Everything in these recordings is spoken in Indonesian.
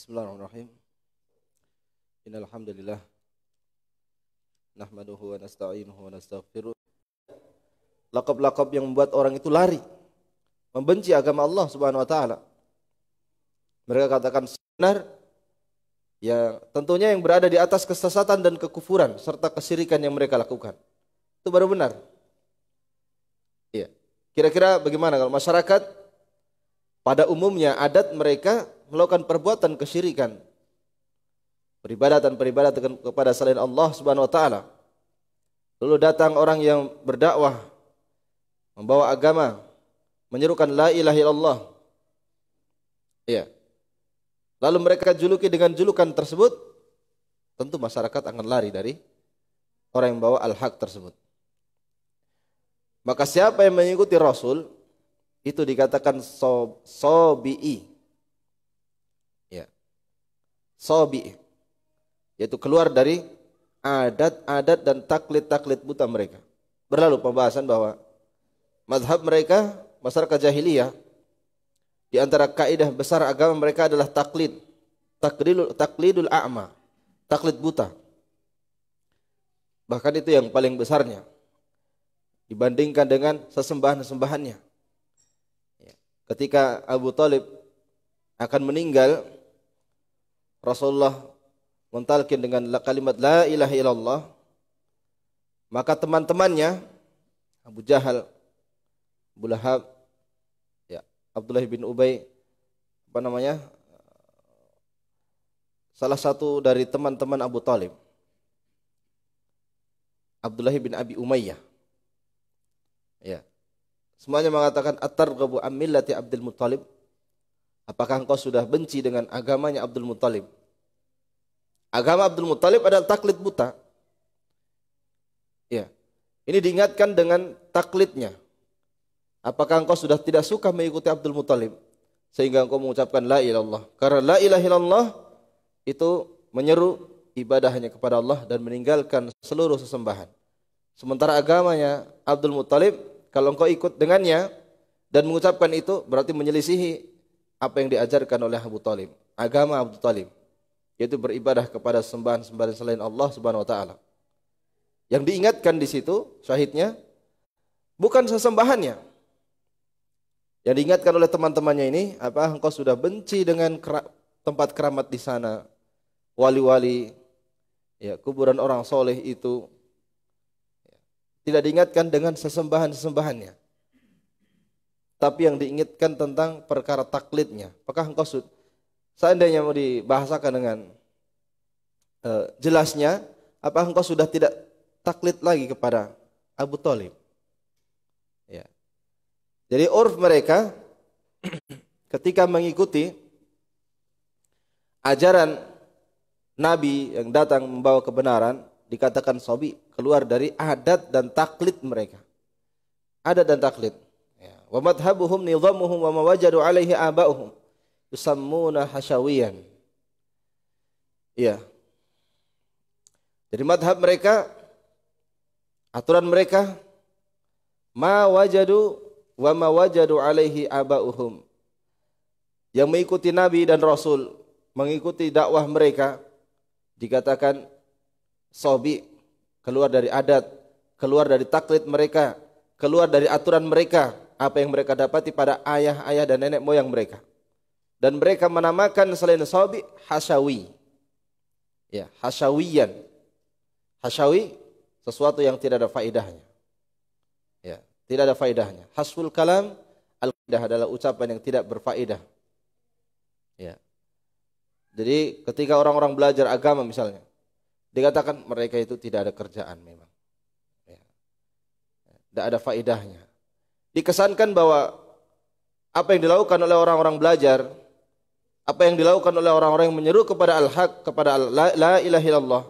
Bismillahirrahmanirrahim. Innal hamdalillah nahmaduhu wa nasta'inuhu wa nastaghfiruh. Laqab-laqab yang membuat orang itu lari, membenci agama Allah Subhanahu wa taala. Mereka katakan benar, ya tentunya yang berada di atas kesesatan dan kekufuran serta kesyirikan yang mereka lakukan. Itu baru benar. Ya. Kira-kira bagaimana kalau masyarakat pada umumnya adat mereka melakukan perbuatan kesyirikan, peribadatan kepada selain Allah Subhanahu wa taala. Lalu datang orang yang berdakwah, membawa agama, menyerukan la ilaha illallah. Iya. Lalu mereka juluki dengan julukan tersebut, tentu masyarakat akan lari dari orang yang membawa al-haq tersebut. Maka siapa yang mengikuti Rasul itu dikatakan sobi'i. Ya. Sobi'i, yaitu keluar dari adat-adat dan taklid-taklid buta mereka. Berlalu pembahasan bahwa mazhab mereka, masyarakat jahiliyah, di antara kaidah besar agama mereka adalah taklid. Taklidul a'ma, taklid buta. Bahkan itu yang paling besarnya dibandingkan dengan sesembahan-sesembahannya. Ketika Abu Thalib akan meninggal, Rasulullah mentalkin dengan kalimat la ilaha illallah, maka teman-temannya Abu Jahal, Abu Lahab, ya, Abdullah bin Ubay, salah satu dari teman-teman Abu Thalib, Abdullah bin Abi Umayyah, ya, semuanya mengatakan at-targhabu am millati Abdul Muttalib. Apakah engkau sudah benci dengan agamanya Abdul Muttalib? Agama Abdul Muttalib adalah taklid buta. Ya. Ini diingatkan dengan taklidnya. Apakah engkau sudah tidak suka mengikuti Abdul Muttalib sehingga engkau mengucapkan la ilaha illallah? Karena la ilaha illallah itu menyeru ibadah hanya kepada Allah dan meninggalkan seluruh sesembahan. Sementara agamanya Abdul Muttalib, kalau engkau ikut dengannya dan mengucapkan itu berarti menyelisihi apa yang diajarkan oleh Abu Thalib, agama Abu Thalib, yaitu beribadah kepada sembahan-sembahan selain Allah Subhanahu wa taala. Yang diingatkan di situ syahidnya bukan sesembahannya. Yang diingatkan oleh teman-temannya ini, apa engkau sudah benci dengan tempat keramat di sana, wali-wali, ya, kuburan orang soleh itu. Tidak diingatkan dengan sesembahan-sesembahannya, tapi yang diingatkan tentang perkara taklidnya. Apakah engkau seandainya mau dibahasakan dengan jelasnya, apakah engkau sudah tidak taklid lagi kepada Abu Thalib? Ya. Jadi urf mereka ketika mengikuti ajaran Nabi yang datang membawa kebenaran, dikatakan sobi, keluar dari adat dan taklid mereka. Adat dan taklid. Wa madhabuhum nidhamuhum wa ma wajadu alaihi aba'uhum yusammuna hasyawiyan. Iya. Jadi madhab mereka, aturan mereka, ma wajadu wa ma wajadu alaihi aba'uhum. Yang mengikuti Nabi dan Rasul, mengikuti dakwah mereka, dikatakan sobi, keluar dari adat, keluar dari taklid mereka, keluar dari aturan mereka, apa yang mereka dapati pada ayah-ayah dan nenek moyang mereka. Dan mereka menamakan selain sobi hasyawi. Ya, hasyawiyan. Hasyawi, sesuatu yang tidak ada faedahnya. Ya, tidak ada faedahnya. Hasful kalam, al-faedah adalah ucapan yang tidak berfaedah. Ya. Jadi ketika orang-orang belajar agama misalnya, dikatakan mereka itu tidak ada kerjaan memang. Ya. Tidak ada faedahnya. Dikesankan bahwa apa yang dilakukan oleh orang-orang belajar, apa yang dilakukan oleh orang-orang yang menyeru kepada al-haq, kepada la ilaha illallah,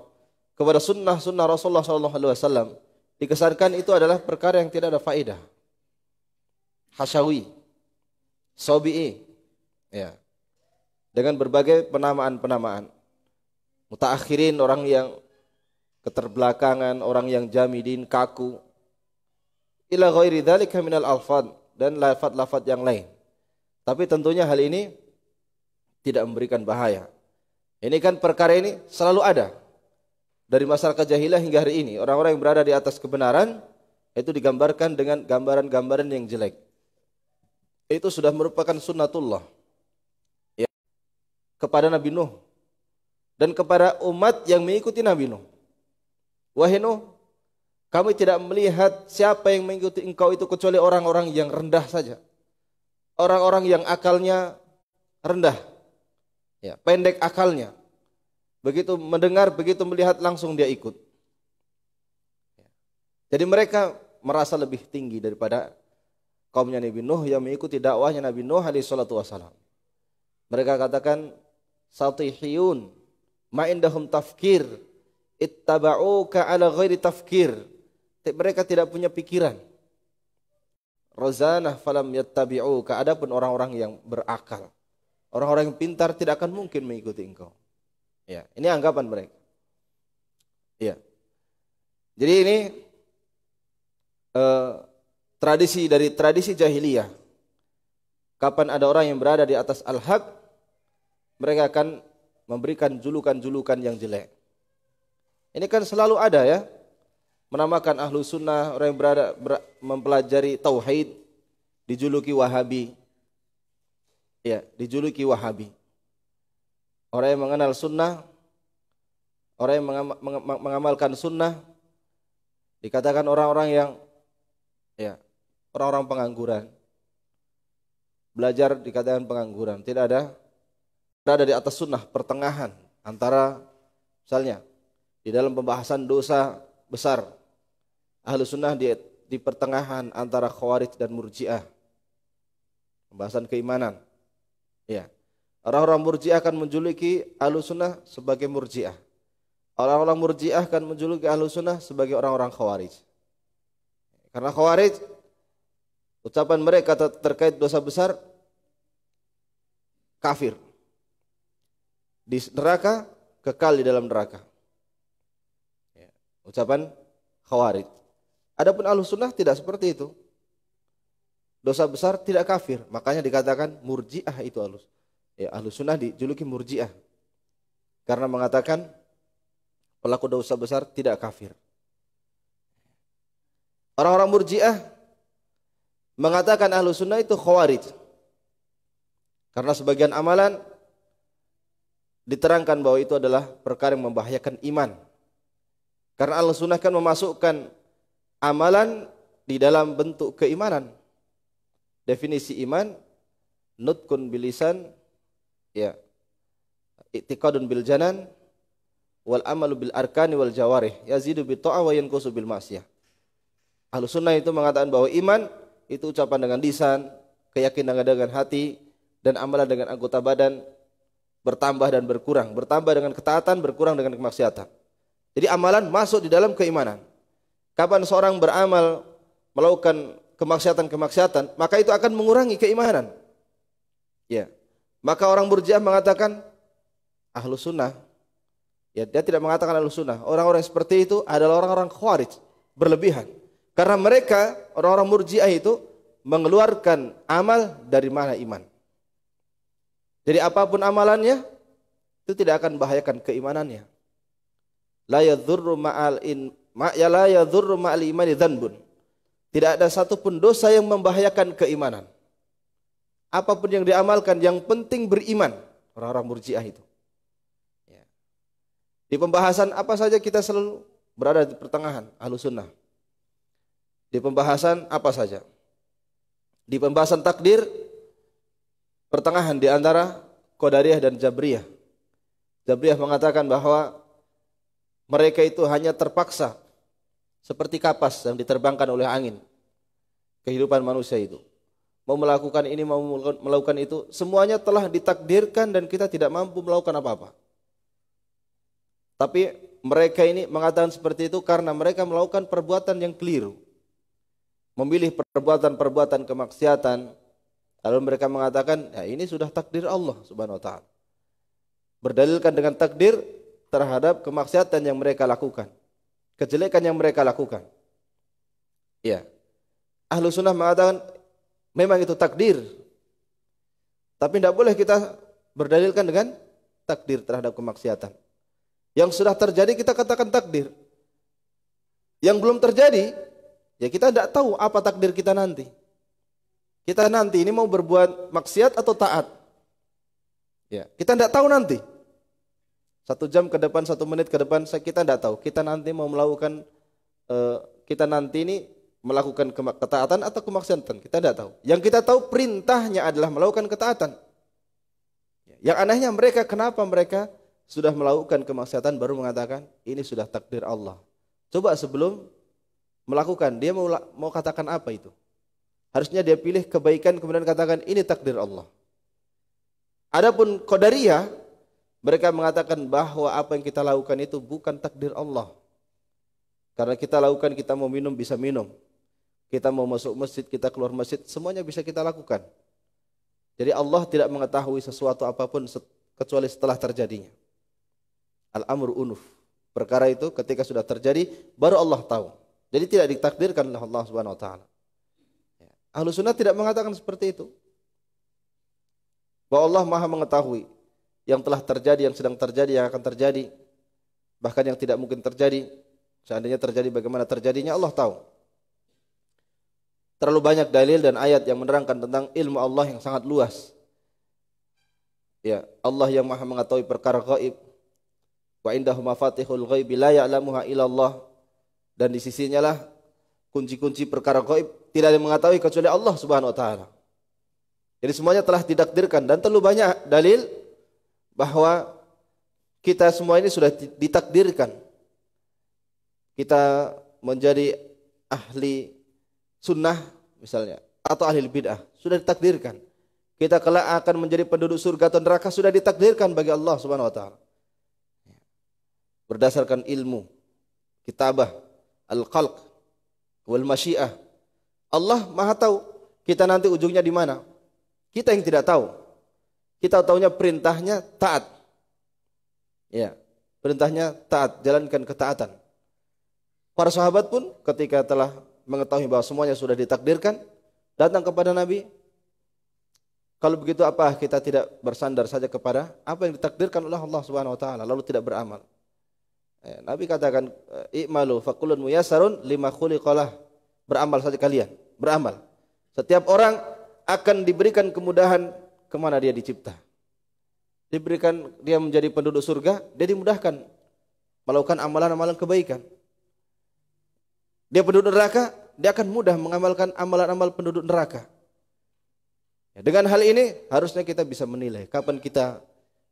kepada sunnah Rasulullah SAW, dikesankan itu adalah perkara yang tidak ada faedah. Hasyawi, sobi'i, ya, dengan berbagai penamaan-penamaan. Mutaakhirin, orang yang keterbelakangan, orang yang jamidin, kaku, ila ghairi dzalika minal alfad, dan lafaz-lafaz yang lain. Tapi tentunya hal ini tidak memberikan bahaya. Ini kan perkara ini selalu ada. Dari masyarakat jahiliyah hingga hari ini, orang-orang yang berada di atas kebenaran itu digambarkan dengan gambaran-gambaran yang jelek. Itu sudah merupakan sunnatullah ya, kepada Nabi Nuh dan kepada umat yang mengikuti Nabi Nuh. Wahai Nuh, kami tidak melihat siapa yang mengikuti engkau itu kecuali orang-orang yang rendah saja. Orang-orang yang akalnya rendah, ya, pendek akalnya. Begitu mendengar, begitu melihat langsung dia ikut. Jadi mereka merasa lebih tinggi daripada kaumnya Nabi Nuh yang mengikuti dakwahnya Nabi Nuh alaihi salatu wasalam. Mereka katakan satihiyun ma indahum tafkir ittaba'uka ala ghairi tafkir. Mereka tidak punya pikiran. Razanah falam yattabi'uka. Adapun orang-orang yang berakal, orang-orang yang pintar tidak akan mungkin mengikuti engkau. Ya, ini anggapan mereka. Ya. Jadi ini tradisi dari tradisi jahiliyah. Kapan ada orang yang berada di atas al-haq, mereka akan memberikan julukan-julukan yang jelek. Ini kan selalu ada ya. Menamakan ahlu sunnah, orang yang mempelajari tauhid, dijuluki Wahabi. Ya, dijuluki Wahabi. Orang yang mengenal sunnah, orang yang mengamalkan sunnah, dikatakan orang-orang yang ya, orang-orang pengangguran. Belajar dikatakan pengangguran. Tidak ada berada di atas sunnah, pertengahan antara misalnya di dalam pembahasan dosa besar, ahlu sunnah di pertengahan antara khawarij dan murji'ah. Pembahasan keimanan. Ya. Orang-orang murji'ah akan menjuluki ahlu sunnah sebagai murji'ah. Orang-orang murji'ah akan menjuluki ahlu sunnah sebagai orang-orang khawarij. Karena khawarij, ucapan mereka terkait dosa besar, kafir. Di neraka, kekal di dalam neraka. Ya, ucapan khawarij. Adapun ahlu sunnah tidak seperti itu. Dosa besar tidak kafir. Makanya dikatakan murji'ah itu ahlu sunnah dijuluki murji'ah. Karena mengatakan pelaku dosa besar tidak kafir. Orang-orang murji'ah mengatakan ahlu sunnah itu khawarij. Karena sebagian amalan diterangkan bahwa itu adalah perkara yang membahayakan iman. Karena ahlu sunnah kan memasukkan amalan di dalam bentuk keimanan. Definisi iman, nutkun bilisan, ya, i'tiqadun bil janan, wal amalu bil arkani wal jawarih, yazidu bit ta'ah wa yanqusu bil ma'siyah. Ahlu sunnah itu mengatakan bahwa iman itu ucapan dengan lisan, keyakinan dengan hati, dan amalan dengan anggota badan, bertambah dan berkurang. Bertambah dengan ketaatan, berkurang dengan kemaksiatan. Jadi amalan masuk di dalam keimanan. Kapan seorang beramal melakukan kemaksiatan-kemaksiatan, maka itu akan mengurangi keimanan. Ya. Maka orang murji'ah mengatakan ahlu sunnah. Ya, dia tidak mengatakan ahlu sunnah. Orang-orang seperti itu adalah orang-orang khawarij, berlebihan. Karena mereka, orang-orang murji'ah itu mengeluarkan amal dari mana iman. Jadi apapun amalannya, itu tidak akan membahayakan keimanannya. La yadhurru ma'al imani dzanbun. Tidak ada satupun dosa yang membahayakan keimanan. Apapun yang diamalkan, yang penting beriman. Orang-orang murji'ah itu. Ya. Di pembahasan apa saja kita selalu berada di pertengahan, ahlu sunnah. Di pembahasan apa saja. Di pembahasan takdir, pertengahan di antara Qadariyah dan Jabriyah. Jabriyah mengatakan bahwa mereka itu hanya terpaksa seperti kapas yang diterbangkan oleh angin. Kehidupan manusia itu. Mau melakukan ini, mau melakukan itu, semuanya telah ditakdirkan dan kita tidak mampu melakukan apa-apa. Tapi mereka ini mengatakan seperti itu karena mereka melakukan perbuatan yang keliru. Memilih perbuatan-perbuatan kemaksiatan. Lalu mereka mengatakan, ya ini sudah takdir Allah subhanahu wa ta'ala. Berdalilkan dengan takdir terhadap kemaksiatan yang mereka lakukan. Kejelekan yang mereka lakukan. Ya. Ahlu sunnah mengatakan, memang itu takdir. Tapi tidak boleh kita berdalilkan dengan takdir terhadap kemaksiatan. Yang sudah terjadi kita katakan takdir. Yang belum terjadi, ya kita tidak tahu apa takdir kita nanti. Kita nanti ini mau berbuat maksiat atau taat. Ya, kita tidak tahu nanti. 1 jam ke depan, 1 menit ke depan, kita tidak tahu. Kita nanti mau melakukan, kita nanti ini melakukan ketaatan atau kemaksiatan. Kita tidak tahu. Yang kita tahu perintahnya adalah melakukan ketaatan. Yang anehnya mereka, kenapa mereka sudah melakukan kemaksiatan baru mengatakan ini sudah takdir Allah. Coba sebelum melakukan, dia mau katakan apa itu? Harusnya dia pilih kebaikan kemudian katakan ini takdir Allah. Adapun Qadariyah, mereka mengatakan bahwa apa yang kita lakukan itu bukan takdir Allah. Karena kita lakukan, kita mau minum bisa minum. Kita mau masuk masjid, kita keluar masjid, semuanya bisa kita lakukan. Jadi Allah tidak mengetahui sesuatu apapun kecuali setelah terjadinya. Al-amru unuf. Perkara itu ketika sudah terjadi baru Allah tahu. Jadi tidak ditakdirkan oleh Allah Subhanahu wa taala. Ahlus Sunnah tidak mengatakan seperti itu. Bahwa Allah Maha mengetahui yang telah terjadi, yang sedang terjadi, yang akan terjadi, bahkan yang tidak mungkin terjadi. Seandainya terjadi bagaimana terjadinya Allah tahu. Terlalu banyak dalil dan ayat yang menerangkan tentang ilmu Allah yang sangat luas. Ya, Allah yang Maha mengetahui perkara gaib. Wa indahu mafatihul ghaibi la ya'lamuha illallah, dan di sisinya lah kunci-kunci perkara gaib tidak ada yang mengetahui kecuali Allah Subhanahu wa taala. Jadi semuanya telah ditakdirkan dan terlalu banyak dalil bahwa kita semua ini sudah ditakdirkan. Kita menjadi ahli sunnah misalnya atau ahli bid'ah sudah ditakdirkan. Kita kelak akan menjadi penduduk surga atau neraka sudah ditakdirkan bagi Allah Subhanahu wa taala. Berdasarkan ilmu, kitabah, al-khalq, wal masyiah. Allah Maha tahu kita nanti ujungnya di mana. Kita yang tidak tahu. Kita tahunya perintahnya taat. Ya, perintahnya taat, jalankan ketaatan. Para sahabat pun ketika telah mengetahui bahwa semuanya sudah ditakdirkan, datang kepada Nabi. Kalau begitu apa kita tidak bersandar saja kepada apa yang ditakdirkan oleh Allah Subhanahu wa taala lalu tidak beramal? Nabi katakan, i'malu fakullun muyassarun lima khuliqalah. Beramal saja kalian, beramal. Setiap orang akan diberikan kemudahan kemana dia dicipta. Diberikan dia menjadi penduduk surga, dia dimudahkan melakukan amalan-amalan kebaikan. Dia penduduk neraka, dia akan mudah mengamalkan amalan-amal penduduk neraka. Ya, dengan hal ini harusnya kita bisa menilai kapan kita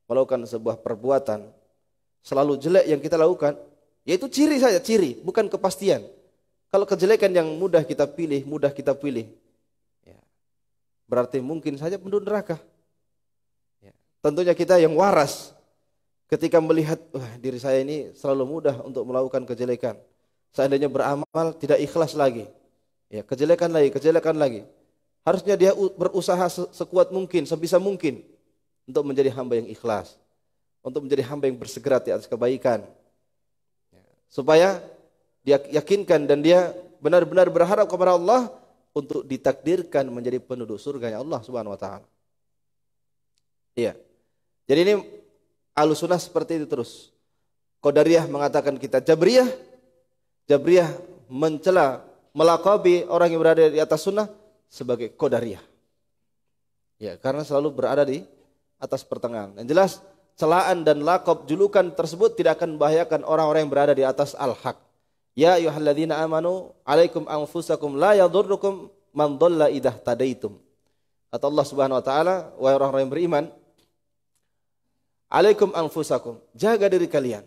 melakukan sebuah perbuatan selalu jelek yang kita lakukan, yaitu ciri saja, ciri, bukan kepastian. Kalau kejelekan yang mudah kita pilih, ya, berarti mungkin saja penduduk neraka. Ya, tentunya kita yang waras ketika melihat, wah, diri saya ini selalu mudah untuk melakukan kejelekan. Seandainya beramal tidak ikhlas lagi, ya, kejelekan lagi. Harusnya dia berusaha sekuat mungkin, sebisa mungkin untuk menjadi hamba yang ikhlas. Untuk menjadi hamba yang bersegera di atas kebaikan, supaya dia yakinkan dan dia benar-benar berharap kepada Allah untuk ditakdirkan menjadi penduduk surganya Allah Subhanahu wa taala. Iya. Jadi ini Ahlus Sunnah seperti itu terus. Qadariyah mengatakan kita Jabriyah. Jabriyah mencela, melaqabi orang yang berada di atas sunnah sebagai Qadariyah. Ya, karena selalu berada di atas pertengahan. Yang jelas celaan dan laqab julukan tersebut tidak akan membahayakan orang-orang yang berada di atas al-haq. Ya ayyuhalladzina amanu alaikum anfusakum la yadurrukum man dhalla idza tadaitum. Kata Allah Subhanahu wa taala, wahai orang-orang yang beriman, alaikum anfusakum, jaga diri kalian.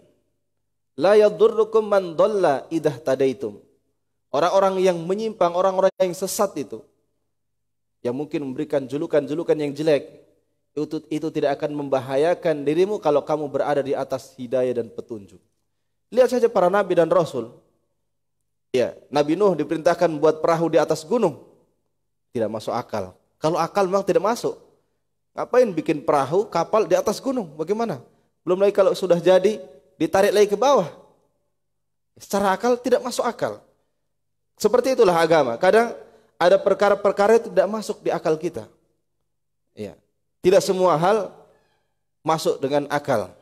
La yadurrukum man dhalla idza tadaitum. Orang-orang yang menyimpang, orang-orang yang sesat itu, yang mungkin memberikan julukan-julukan yang jelek, itu tidak akan membahayakan dirimu kalau kamu berada di atas hidayah dan petunjuk. Lihat saja para nabi dan rasul. Ya, Nabi Nuh diperintahkan buat perahu di atas gunung. Tidak masuk akal. Kalau akal memang tidak masuk. Ngapain bikin perahu, kapal di atas gunung? Bagaimana? Belum lagi kalau sudah jadi, ditarik lagi ke bawah. Secara akal tidak masuk akal. Seperti itulah agama. Kadang ada perkara-perkara yang tidak masuk di akal kita. Ya. Tidak semua hal masuk dengan akal.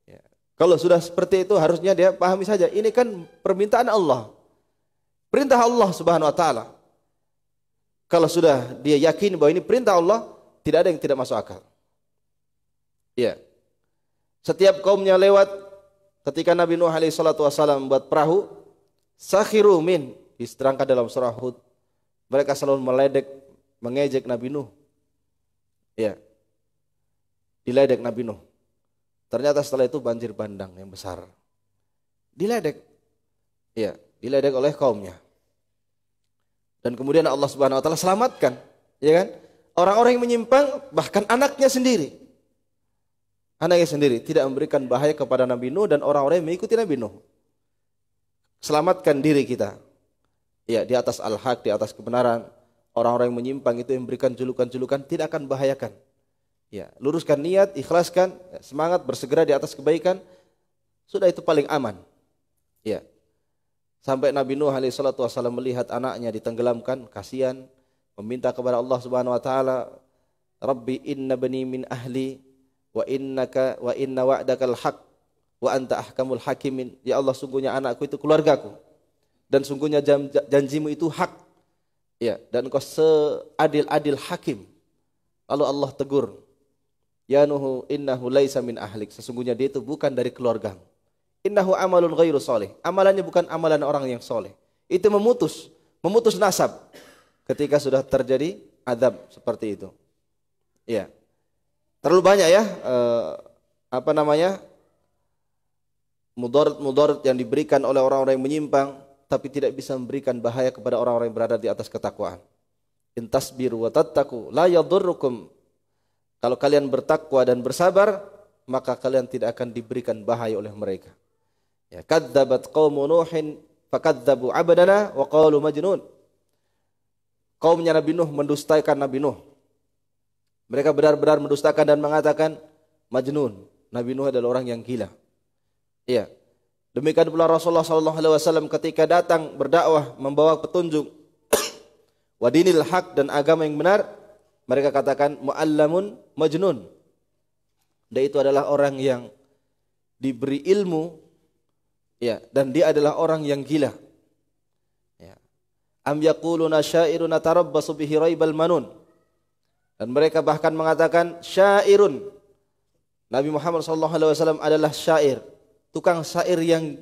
Ya. Kalau sudah seperti itu harusnya dia pahami saja, ini kan permintaan Allah. Perintah Allah Subhanahu wa taala. Kalau sudah dia yakin bahwa ini perintah Allah, tidak ada yang tidak masuk akal. Ya. Setiap kaumnya lewat ketika Nabi Nuh alaihi salatu wasallam membuat perahu, sakhiru min, diterangkan dalam surah Hud. Mereka selalu meledek, mengejek Nabi Nuh. Ya. Diledek Nabi Nuh. Ternyata setelah itu banjir bandang yang besar. Diledek. Ya, diledek oleh kaumnya. Dan kemudian Allah Subhanahu wa taala selamatkan, ya kan? Orang-orang yang menyimpang, bahkan anaknya sendiri. Anaknya sendiri tidak memberikan bahaya kepada Nabi Nuh dan orang-orang yang mengikuti Nabi Nuh. Selamatkan diri kita. Ya, di atas al-haq, di atas kebenaran. Orang-orang yang menyimpang itu yang memberikan julukan-julukan tidak akan membahayakan. Ya, luruskan niat, ikhlaskan, semangat bersegera di atas kebaikan. Sudah itu paling aman. Ya. Sampai Nabi Nuh alaihi salatu wasallam melihat anaknya ditenggelamkan, kasihan, meminta kepada Allah Subhanahu wa taala, "Rabbi inna bani min ahli wa inna wa'dakal haq wa anta ahkamul hakimin." Ya Allah, sungguhnya anakku itu keluargaku dan sungguhnya janjimu itu hak. Ya, dan engkau seadil-adil hakim. Lalu Allah tegur, "Ya Nuh, innahu laisa min ahlik." Sesungguhnya dia itu bukan dari keluargamu. Innahu amalun ghairu soleh. Amalannya bukan amalan orang yang soleh. Itu memutus nasab ketika sudah terjadi azab seperti itu. Ya, terlalu banyak ya mudarat yang diberikan oleh orang-orang yang menyimpang, tapi tidak bisa memberikan bahaya kepada orang-orang yang berada di atas ketakwaan. In tasbiru wa tattaqu la yadurrukum. Kalau kalian bertakwa dan bersabar, maka kalian tidak akan diberikan bahaya oleh mereka. Ya, kadzabat qaumu Nuhin fakadzabu abdana wa qalu majnun. Kaumnya Nabi Nuh mendustakan Nabi Nuh. Mereka benar-benar mendustakan dan mengatakan majnun. Nabi Nuh adalah orang yang gila. Iya. Demikian pula Rasulullah sallallahu alaihi wasallam ketika datang berdakwah membawa petunjuk wa dinil haq dan agama yang benar, mereka katakan muallamun majnun. Dan itu adalah orang yang diberi ilmu, ya, dan dia adalah orang yang gila. Ya. Am yaquluna syairun natarabbasu bihi raibal manun. Dan mereka bahkan mengatakan syairun. Nabi Muhammad SAW adalah syair, tukang syair yang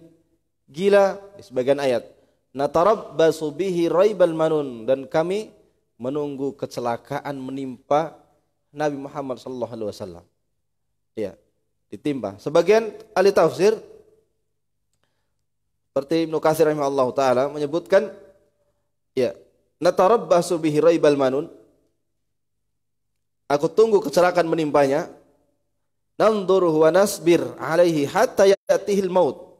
gila di sebagian ayat. Natarabbasu bihi raibal manun, dan kami menunggu kecelakaan menimpa Nabi Muhammad SAW. Ya, ditimpa. Sebagian ahli tafsir seperti Ibnu Katsir rahimahullah taala menyebutkan, ya, natarabbasu bihi raibal manun, aku tunggu kecelakaan menimpanya, nanduruhu wa nasbir alaihi hatta yatihil maut.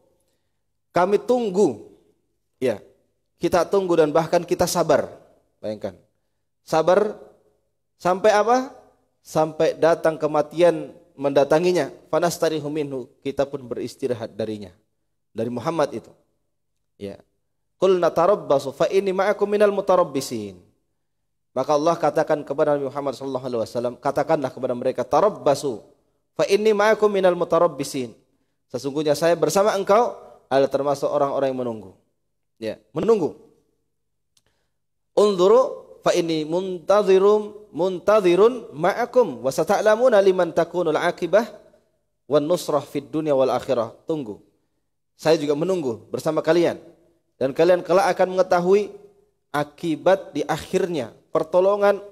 Kami tunggu, ya, kita tunggu dan bahkan kita sabar. Bayangkan, sabar sampai apa? Sampai datang kematian mendatanginya. Fanastarihu minhu, kita pun beristirahat darinya, dari Muhammad itu. Ya, qul natarabbasu fa inni ma'akum minal mutarabbisin. Maka Allah katakan kepada Nabi Muhammad sallallahu alaihi wasallam, katakanlah kepada mereka, tarabbasu fa inni ma'akum minal mutarabbisin. Sesungguhnya saya bersama engkau adalah termasuk orang-orang yang menunggu. Ya, menunggu. Unzuru fa inni muntadhirun ma'akum wa sata'lamuna liman takunul aqibah wan nusrah fid dunya wal akhirah. Tunggu. Saya juga menunggu bersama kalian, dan kalian kelak akan mengetahui akibat di akhirnya. Pertolongan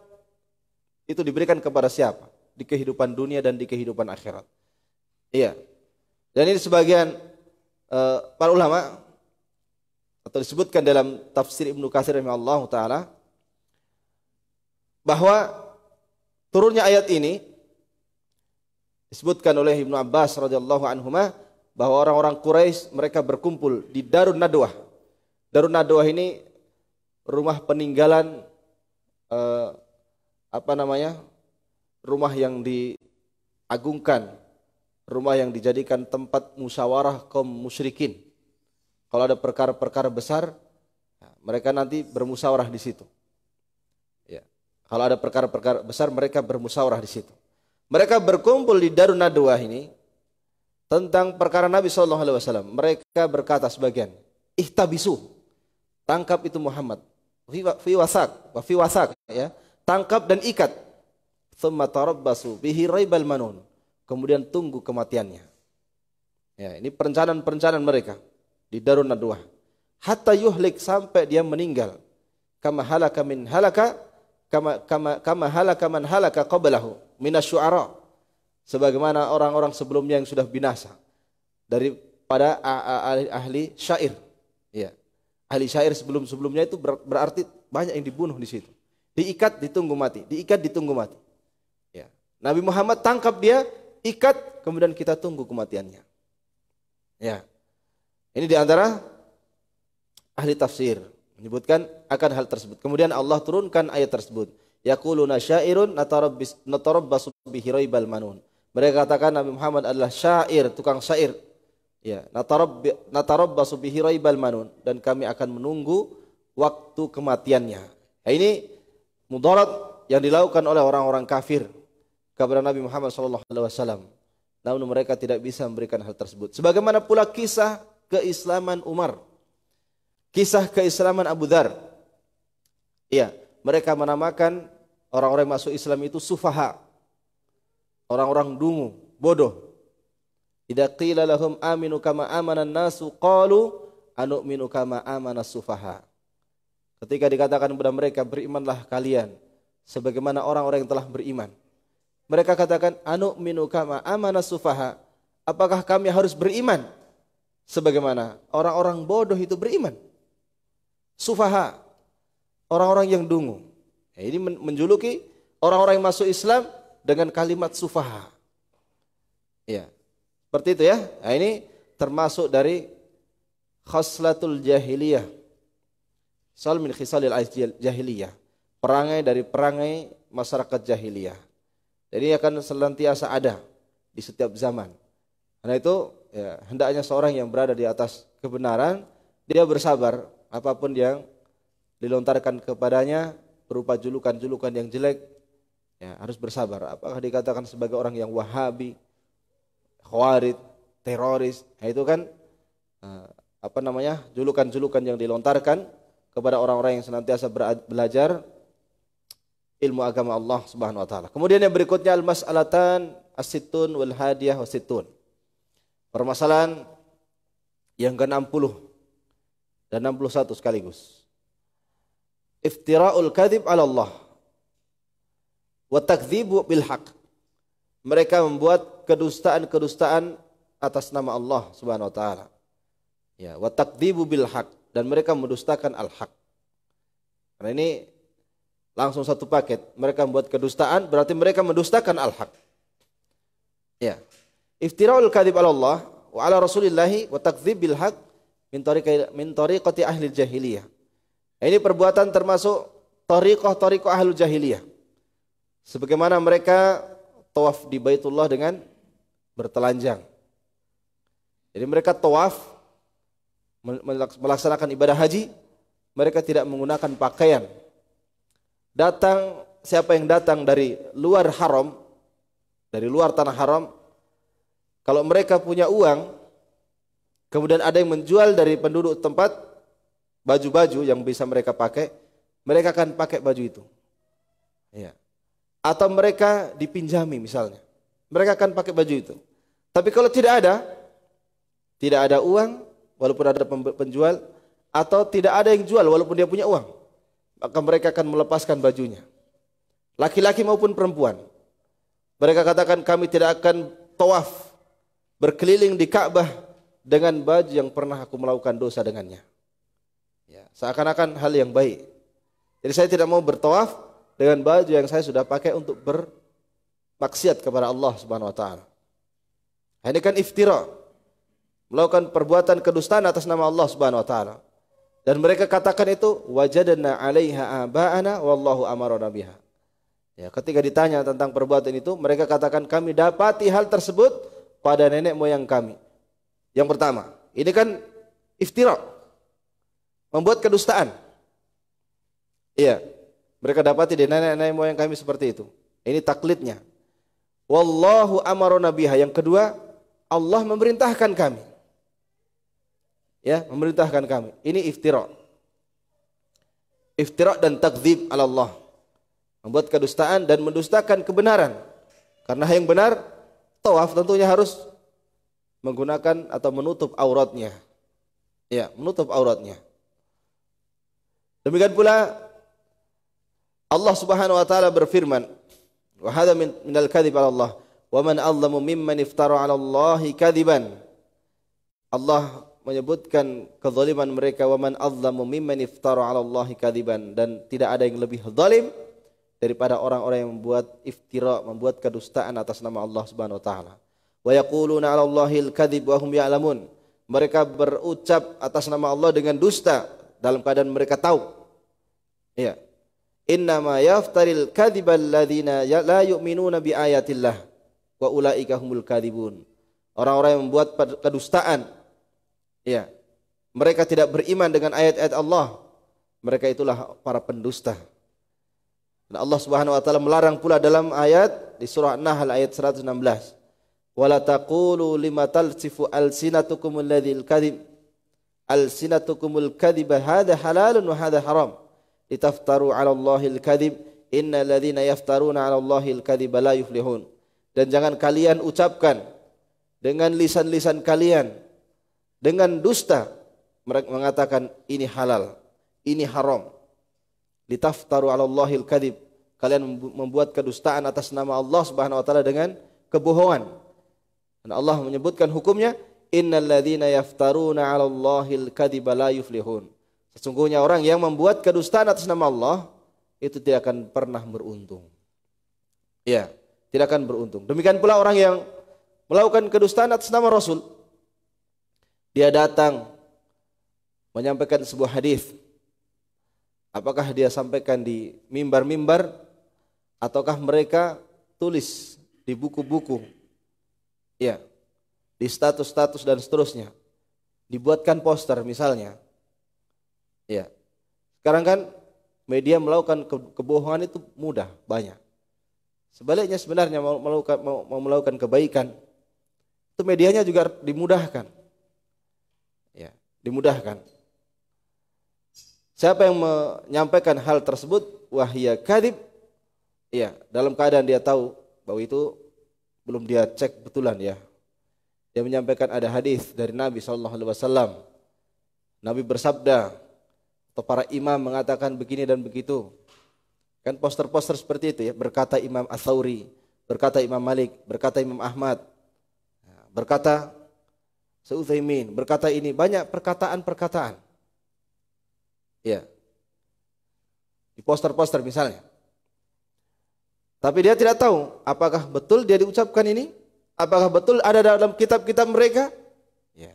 itu diberikan kepada siapa? Di kehidupan dunia dan di kehidupan akhirat. Iya. Dan ini sebagian para ulama, atau disebutkan dalam tafsir Ibnu Katsir rahimahullah taala, bahwa turunnya ayat ini disebutkan oleh Ibnu Abbas radhiyallahu anhuma, bahwa orang-orang Quraisy mereka berkumpul di Darun Nadwah. Darun Nadwah ini rumah peninggalan rumah yang diagungkan, rumah yang dijadikan tempat musyawarah kaum musyrikin. Kalau ada perkara-perkara besar, mereka nanti bermusyawarah di situ. Ya. Kalau ada perkara-perkara besar, mereka bermusyawarah di situ. Mereka berkumpul di Darun Nadwah ini tentang perkara Nabi SAW. Mereka berkata sebagian, ihtabisu, tangkap itu Muhammad. Fi wasak, ya. Tangkap dan ikat. Thumma tarabbasu bihi raibal manun. Kemudian tunggu kematiannya. Ya, ini perencanaan mereka di Darun Nadwah. Hatta yuhlik, sampai dia meninggal. Kama halaka man halaka qablahu minasyu'ara, sebagaimana orang-orang sebelumnya yang sudah binasa daripada ahli syair. Ya. Ahli syair sebelum-sebelumnya itu berarti banyak yang dibunuh di situ. Diikat, ditunggu mati. Diikat, ditunggu mati. Ya. Nabi Muhammad tangkap dia, ikat, kemudian kita tunggu kematiannya. Ya. Ini diantara ahli tafsir menyebutkan akan hal tersebut. Kemudian Allah turunkan ayat tersebut. Yaquluna syairun natarabbasu bihi raibal manun. Mereka katakan Nabi Muhammad adalah syair, tukang syair. Ya, natarabbasu bihi raibal manun, dan kami akan menunggu waktu kematiannya. Nah, ini mudarat yang dilakukan oleh orang-orang kafir kepada Nabi Muhammad SAW. Namun mereka tidak bisa memberikan hal tersebut. Sebagaimana pula kisah keislaman Umar, kisah keislaman Abu Dzar. Iya, mereka menamakan orang-orang yang masuk Islam itu sufaha, orang-orang dungu, bodoh. Idza qila lahum aminu kama amanan nasu qalu anu'minu kama amanas sufaha. Ketika dikatakan kepada mereka, berimanlah kalian sebagaimana orang-orang yang telah beriman, mereka katakan anu'minu kama amanas sufaha. Apakah kami harus beriman sebagaimana orang-orang bodoh itu beriman? Sufaha, orang-orang yang dungu. Ya, ini menjuluki orang-orang yang masuk Islam dengan kalimat sufaha. Ya, seperti itu ya. Nah, ini termasuk dari khaslatul jahiliyah. Sal min khisalil jahiliyah. Perangai dari perangai masyarakat jahiliyah. Jadi akan senantiasa ada di setiap zaman. Karena itu ya, hendaknya seorang yang berada di atas kebenaran, dia bersabar apapun yang dilontarkan kepadanya berupa julukan-julukan yang jelek, ya, harus bersabar. Apakah dikatakan sebagai orang yang wahabi, khawarij, teroris, nah, itu kan julukan-julukan yang dilontarkan kepada orang-orang yang senantiasa belajar ilmu agama Allah Subhanahu wa taala. Kemudian yang berikutnya al-mas'alatan as-sittun wal hadiyah was-sittun. Permasalahan yang ke-60 dan 61 sekaligus. Iftira'ul kadhib 'ala Allah wa takdzibu bil haqq. Mereka membuat kedustaan-kedustaan atas nama Allah Subhanahu wa taala. Ya, wa takdzibu bil haqq, dan mereka mendustakan al-haq. Karena ini langsung satu paket. Mereka membuat kedustaan, berarti mereka mendustakan al-haq. Ya. Iftira'ul kadhib 'ala Allah wa 'ala Rasulillahi wa takdzib bil haqq min tariqati ahli jahiliyah. Ini perbuatan termasuk tariqah ahli jahiliyah. Sebagaimana mereka tawaf di Baitullah dengan bertelanjang. Jadi mereka tawaf melaksanakan ibadah haji, mereka tidak menggunakan pakaian. Siapa yang datang dari luar haram, dari luar tanah haram, kalau mereka punya uang, kemudian ada yang menjual dari penduduk tempat baju-baju yang bisa mereka pakai, mereka akan pakai baju itu. Ya. Atau mereka dipinjami misalnya, mereka akan pakai baju itu. Tapi kalau tidak ada uang, walaupun ada penjual, atau tidak ada yang jual walaupun dia punya uang, maka mereka akan melepaskan bajunya. Laki-laki maupun perempuan. Mereka katakan kami tidak akan tawaf berkeliling di Ka'bah dengan baju yang pernah aku melakukan dosa dengannya. Ya, seakan-akan hal yang baik. Jadi saya tidak mau bertawaf dengan baju yang saya sudah pakai untuk bermaksiat kepada Allah Subhanahu wa taala. Ini kan iftira, melakukan perbuatan kedustaan atas nama Allah Subhanahu wa taala. Dan mereka katakan itu wajadna 'alaiha aba'ana wallahu amarna biha. Ya, ketika ditanya tentang perbuatan itu, mereka katakan kami dapati hal tersebut pada nenek moyang kami. Yang pertama, ini kan iftira, membuat kedustaan. Iya, mereka dapati di nenek moyang kami seperti itu. Ini taklidnya. Wallahu amarona biha. Yang kedua, Allah memerintahkan kami. Ya, memerintahkan kami. Ini iftira. Iftira dan takdzib ala Allah. Membuat kedustaan dan mendustakan kebenaran. Karena yang benar, tawaf tentunya harus menggunakan atau menutup auratnya. Ya, menutup auratnya. Demikian pula Allah Subhanahu wa taala berfirman, wa hadza minal kadzib 'ala Allah, wa man adzamu mimman iftara 'ala Allahi kadziban. Allah menyebutkan kezaliman mereka, wa man adzamu mimman iftara 'ala Allahi kadziban, dan tidak ada yang lebih zalim daripada orang-orang yang membuat iftira, membuat kedustaan atas nama Allah Subhanahu wa taala. Wa yaquluna 'ala Allahil kadzib wa hum ya'lamun. Mereka berucap atas nama Allah dengan dusta dalam keadaan mereka tahu. Ya. Innama yaftaril kadzibal ladzina la yu'minuna bi ayatillah wa ulaika humul kadzibun. Orang-orang yang membuat kedustaan, ya, mereka tidak beriman dengan ayat-ayat Allah, mereka itulah para pendusta. Dan Allah Subhanahu wa taala melarang pula dalam ayat di surah An-Nahl ayat 116. Wala taqulu lima talsifu alsinatukumul ladzil kadzib alsinatukumul kadziba hadza halalun wa hadza haram litaftaru 'ala Allahil kadzib innal ladzina yaftaruna 'ala Allahil kadziba la yuflihun. Dan jangan kalian ucapkan dengan lisan-lisan kalian dengan dusta, mereka mengatakan ini halal, ini haram. Litaftaru 'ala Allahil kadzib, kalian membuat kedustaan atas nama Allah Subhanahu wa taala dengan kebohongan. Dan Allah menyebutkan hukumnya, innal ladzina yaftaruna 'ala Allahil kadziba la yuflihun. Sesungguhnya orang yang membuat kedustaan atas nama Allah itu tidak akan pernah beruntung. Ya, tidak akan beruntung. Demikian pula orang yang melakukan kedustaan atas nama Rasul. Dia datang menyampaikan sebuah hadis. Apakah dia sampaikan di mimbar-mimbar ataukah mereka tulis di buku-buku? Ya, di status-status dan seterusnya. Dibuatkan poster misalnya. Ya. Sekarang kan media melakukan kebohongan itu mudah, banyak. Sebaliknya sebenarnya mau melakukan kebaikan, itu medianya juga dimudahkan. Ya, dimudahkan. Siapa yang menyampaikan hal tersebut, wahya kadzib, ya, dalam keadaan dia tahu bahwa itu belum dia cek betulan, ya. Dia menyampaikan ada hadis dari Nabi SAW. Nabi bersabda, atau para imam mengatakan begini dan begitu. Kan poster-poster seperti itu, ya. Berkata Imam Ats-Tsauri, berkata Imam Malik, berkata Imam Ahmad, berkata Utsaimin, berkata ini, banyak perkataan-perkataan. Ya. Di poster-poster misalnya. Tapi dia tidak tahu apakah betul dia diucapkan ini, apakah betul ada dalam kitab-kitab mereka. Ya.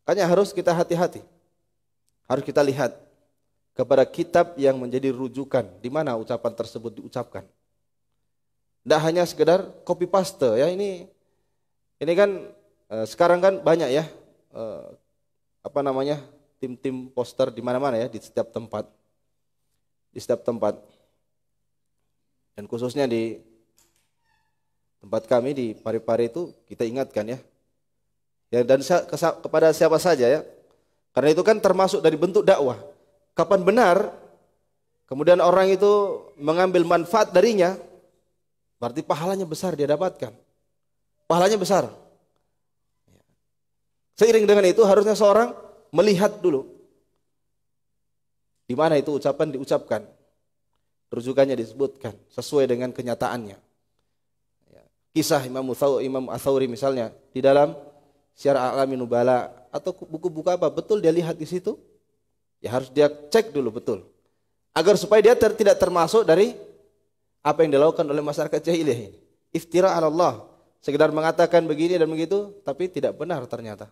Makanya harus kita hati-hati. Harus kita lihat kepada kitab yang menjadi rujukan di mana ucapan tersebut diucapkan. Tidak hanya sekedar copy paste, ya. Ini kan sekarang kan banyak, ya, tim-tim poster di mana-mana, ya, di setiap tempat. Di setiap tempat. Dan khususnya di tempat kami di Parepare itu kita ingatkan, ya. Ya, dan kepada siapa saja, ya. Karena itu kan termasuk dari bentuk dakwah. Kapan benar kemudian orang itu mengambil manfaat darinya, berarti pahalanya besar dia dapatkan. Pahalanya besar. Seiring dengan itu harusnya seorang melihat dulu di mana itu ucapan diucapkan, rujukannya disebutkan sesuai dengan kenyataannya. Kisah Imam Ats-Tsauri misalnya di dalam Syiar A'lamin Nubala atau buku-buku apa, betul dia lihat di situ, ya harus dia cek dulu betul, agar supaya dia tidak termasuk dari apa yang dilakukan oleh masyarakat jahiliyah ini. Iftira 'ala Allah, sekedar mengatakan begini dan begitu, tapi tidak benar ternyata.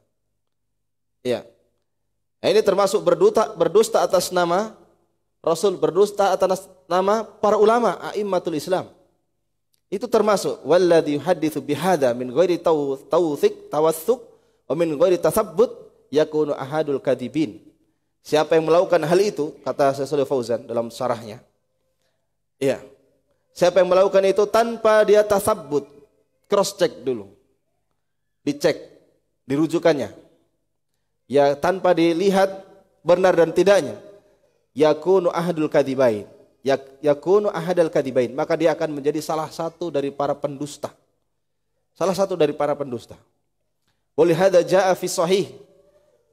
Ya, nah, ini termasuk berdusta atas nama Rasul, berdusta atas nama para ulama, a'immatul Islam. Itu termasuk walladzi yuhadditsu bihadza min ghairi tawatsuq wa min ghairi tatsabbut yakunu ahadul kadzibin. Siapa yang melakukan hal itu, kata Syekh Shalih Fauzan dalam syarahnya, ya, Siapa yang melakukan itu tanpa dia tasabbut, cross check dulu, dicek, dirujukannya, ya tanpa dilihat benar dan tidaknya, yakunu ahadul kadibain, yakunu ahadul kadibain, maka dia akan menjadi salah satu dari para pendusta. Salah satu dari para pendusta. Walihada jaa fi sahih.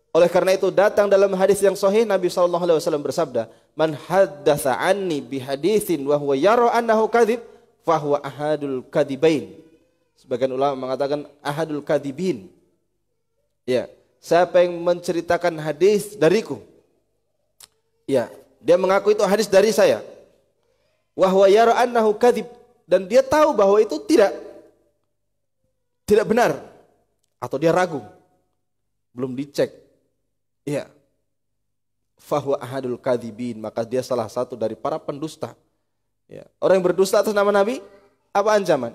Oleh karena itu datang dalam hadis yang sahih Nabi SAW bersabda, "Man haddatsa anni bihaditsin wa huwa yara annahu kadzib, fa huwa ahadul kadibain." Sebagian ulama mengatakan ahadul kadibin. Ya, siapa yang menceritakan hadis dariku, ya, dia mengaku itu hadis dari saya. Wa huwa yara annahu kadzib, dan dia tahu bahwa itu tidak benar atau dia ragu, belum dicek. Iya. Fahuwa ahadul kadzibin, maka dia salah satu dari para pendusta. Ya. Orang yang berdusta atas nama Nabi, apa ancaman?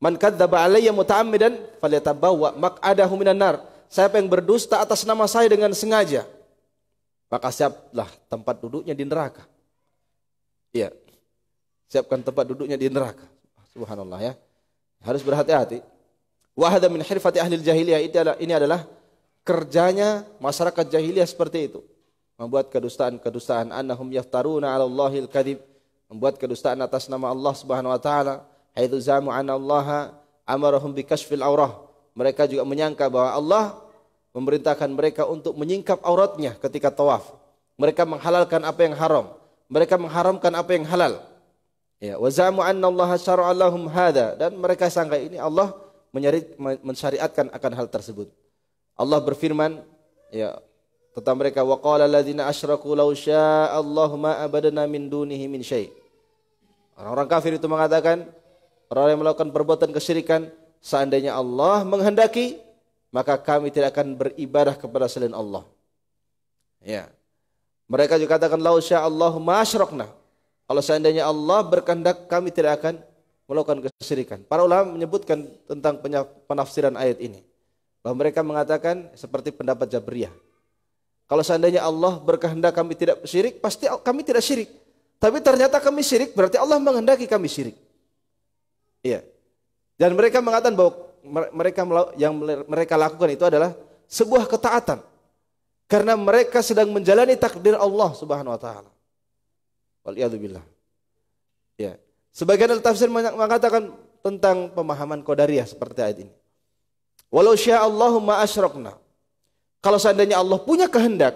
Man kadzdzaba alayya muta'ammidan falyatabawwa maq'adahu minan nar. Siapa yang berdusta atas nama saya dengan sengaja, maka siaplah tempat duduknya di neraka. Iya. Siapkan tempat duduknya di neraka. Subhanallah ya. Harus berhati-hati. Wa hadza min hirfati ahli jahiliyah, ini adalah kerjanya masyarakat jahiliyah seperti itu. Membuat kedustaan-kedustaan, annahum yaftaruna 'ala Allahil kadzib, membuat kedustaan atas nama Allah Subhanahu wa taala, haitsu zamu anna Allah amarahum bikashfil aurah. Mereka juga menyangka bahwa Allah memerintahkan mereka untuk menyingkap auratnya ketika tawaf. Mereka menghalalkan apa yang haram, mereka mengharamkan apa yang halal. Ya, wa zamu anna Allah syara'a lahum hadza, dan mereka sangka ini Allah mensyariatkan akan hal tersebut. Allah berfirman, ya, tentang mereka, wa qala alladziina asyraku law syaa'a Allahu ma abadna min dunihi min syai'. Orang-orang kafir itu mengatakan, orang yang melakukan perbuatan kesyirikan, seandainya Allah menghendaki, maka kami tidak akan beribadah kepada selain Allah. Ya. Mereka juga katakan, law syaa'a Allahu ma asyrakna. Kalau seandainya Allah berkehendak, kami tidak akan melakukan kesyirikan. Para ulama menyebutkan tentang penafsiran ayat ini, bahwa mereka mengatakan seperti pendapat Jabriyah. Kalau seandainya Allah berkehendak kami tidak syirik, pasti kami tidak syirik. Tapi ternyata kami syirik, berarti Allah menghendaki kami syirik. Iya. Dan mereka mengatakan bahwa mereka lakukan itu adalah sebuah ketaatan, karena mereka sedang menjalani takdir Allah Subhanahu wa taala. Waliyadzubillah. Ya. Sebagian al-tafsir mengatakan tentang pemahaman qadariyah seperti ayat ini. Walau syaa Allahu ma asyrakna. Kalau seandainya Allah punya kehendak,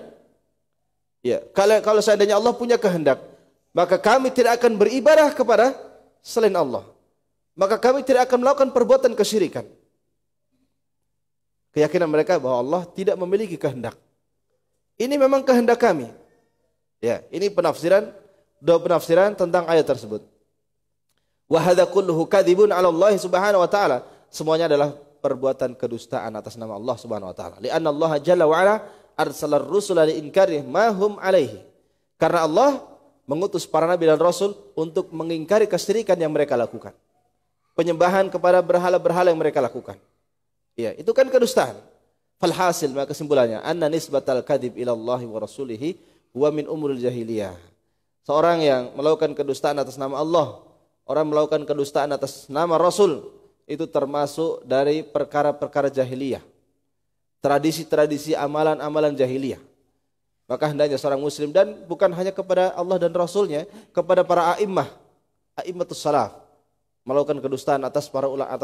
ya, kalau seandainya Allah punya kehendak, maka kami tidak akan beribadah kepada selain Allah. Maka kami tidak akan melakukan perbuatan kesyirikan. Keyakinan mereka bahwa Allah tidak memiliki kehendak. Ini memang kehendak kami. Ya, ini dua penafsiran tentang ayat tersebut. Wa hadza kulluhu kadzibun 'ala Allah Subhanahu wa taala. Semuanya adalah perbuatan kedustaan atas nama Allah Subhanahu wa taala. Li'anna Allah jalla wa ala arsalar rusula li inkari ma hum alaihi. Karena Allah mengutus para nabi dan rasul untuk mengingkari kesyirikan yang mereka lakukan. Penyembahan kepada berhala-berhala yang mereka lakukan. Ya, itu kan kedustaan. Falhasil, maka kesimpulannya, anna nisbatal kadzib ila Allah wa rasulihi huwa min umuril jahiliyah. Seorang yang melakukan kedustaan atas nama Allah, orang melakukan kedustaan atas nama Rasul, itu termasuk dari perkara-perkara jahiliyah. Tradisi-tradisi amalan-amalan jahiliyah. Maka hendaknya seorang muslim, dan bukan hanya kepada Allah dan Rasulnya, kepada para a'immatus salaf, melakukan kedustaan atas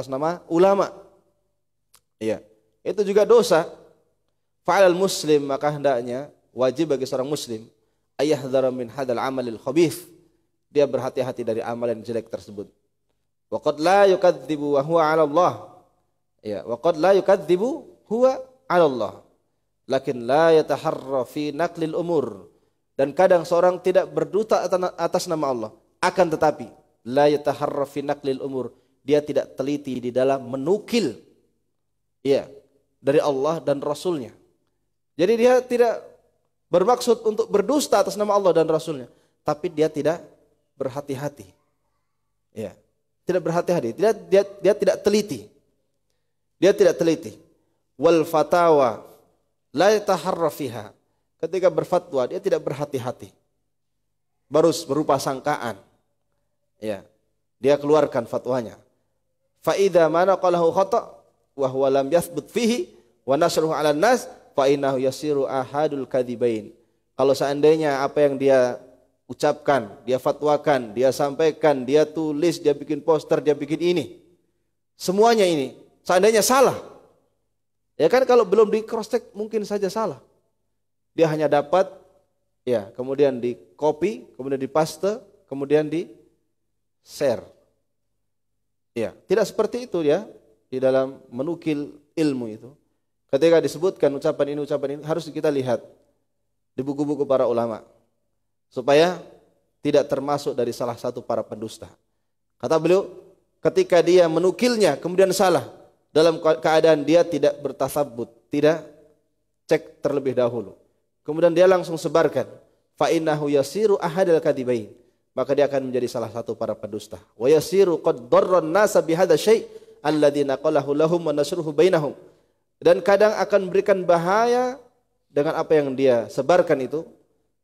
nama ulama. Iya, itu juga dosa. Fa'alal muslim, maka hendaknya wajib bagi seorang muslim ayahdhara min hadzal amalil khabith. Dia berhati-hati dari amal yang jelek tersebut. Wa qad la yukadzibu wa huwa 'ala Allah. Ya, wa qad la yukadzibu huwa 'ala Allah. Lakin la yataharra fi naqlil umur. Dan kadang seorang tidak berdusta atas nama Allah. Akan tetapi la yataharra fi naqlil umur. Dia tidak teliti di dalam menukil, ya, dari Allah dan Rasulnya. Jadi dia tidak bermaksud untuk berdusta atas nama Allah dan Rasulnya, tapi dia tidak berhati-hati. Ya, tidak berhati-hati. Dia tidak teliti. Dia tidak teliti. Wal fatawa la yataharra fiha. Ketika berfatwa dia tidak berhati-hati. Baru berupa sangkaan. Ya. Dia keluarkan fatwanya. Fa idza mana qalahu khata' wa huwa lam yathbut fihi wa nasruhu 'ala nas fa innahu yasiru ahadul kadzibain. Kalau seandainya apa yang dia ucapkan, dia fatwakan, dia sampaikan, dia tulis, dia bikin poster, dia bikin ini, semuanya ini seandainya salah, ya kan, kalau belum di cross check mungkin saja salah. Dia hanya dapat, ya, kemudian di copy, kemudian di paste, kemudian di share. Ya, tidak seperti itu ya di dalam menukil ilmu itu. Ketika disebutkan ucapan ini harus kita lihat di buku-buku para ulama supaya tidak termasuk dari salah satu para pendusta. Kata beliau, ketika dia menukilnya kemudian salah, dalam keadaan dia tidak bertasabbut, tidak cek terlebih dahulu, kemudian dia langsung sebarkan, fa innahu yasiru ahadal kadzibain, maka dia akan menjadi salah satu para pendusta. Wa yasiru qad darran nasa bihadza syai' alladzi naqalahu lahum wa nasruhu bainahum. Dan kadang akan memberikan bahaya dengan apa yang dia sebarkan itu,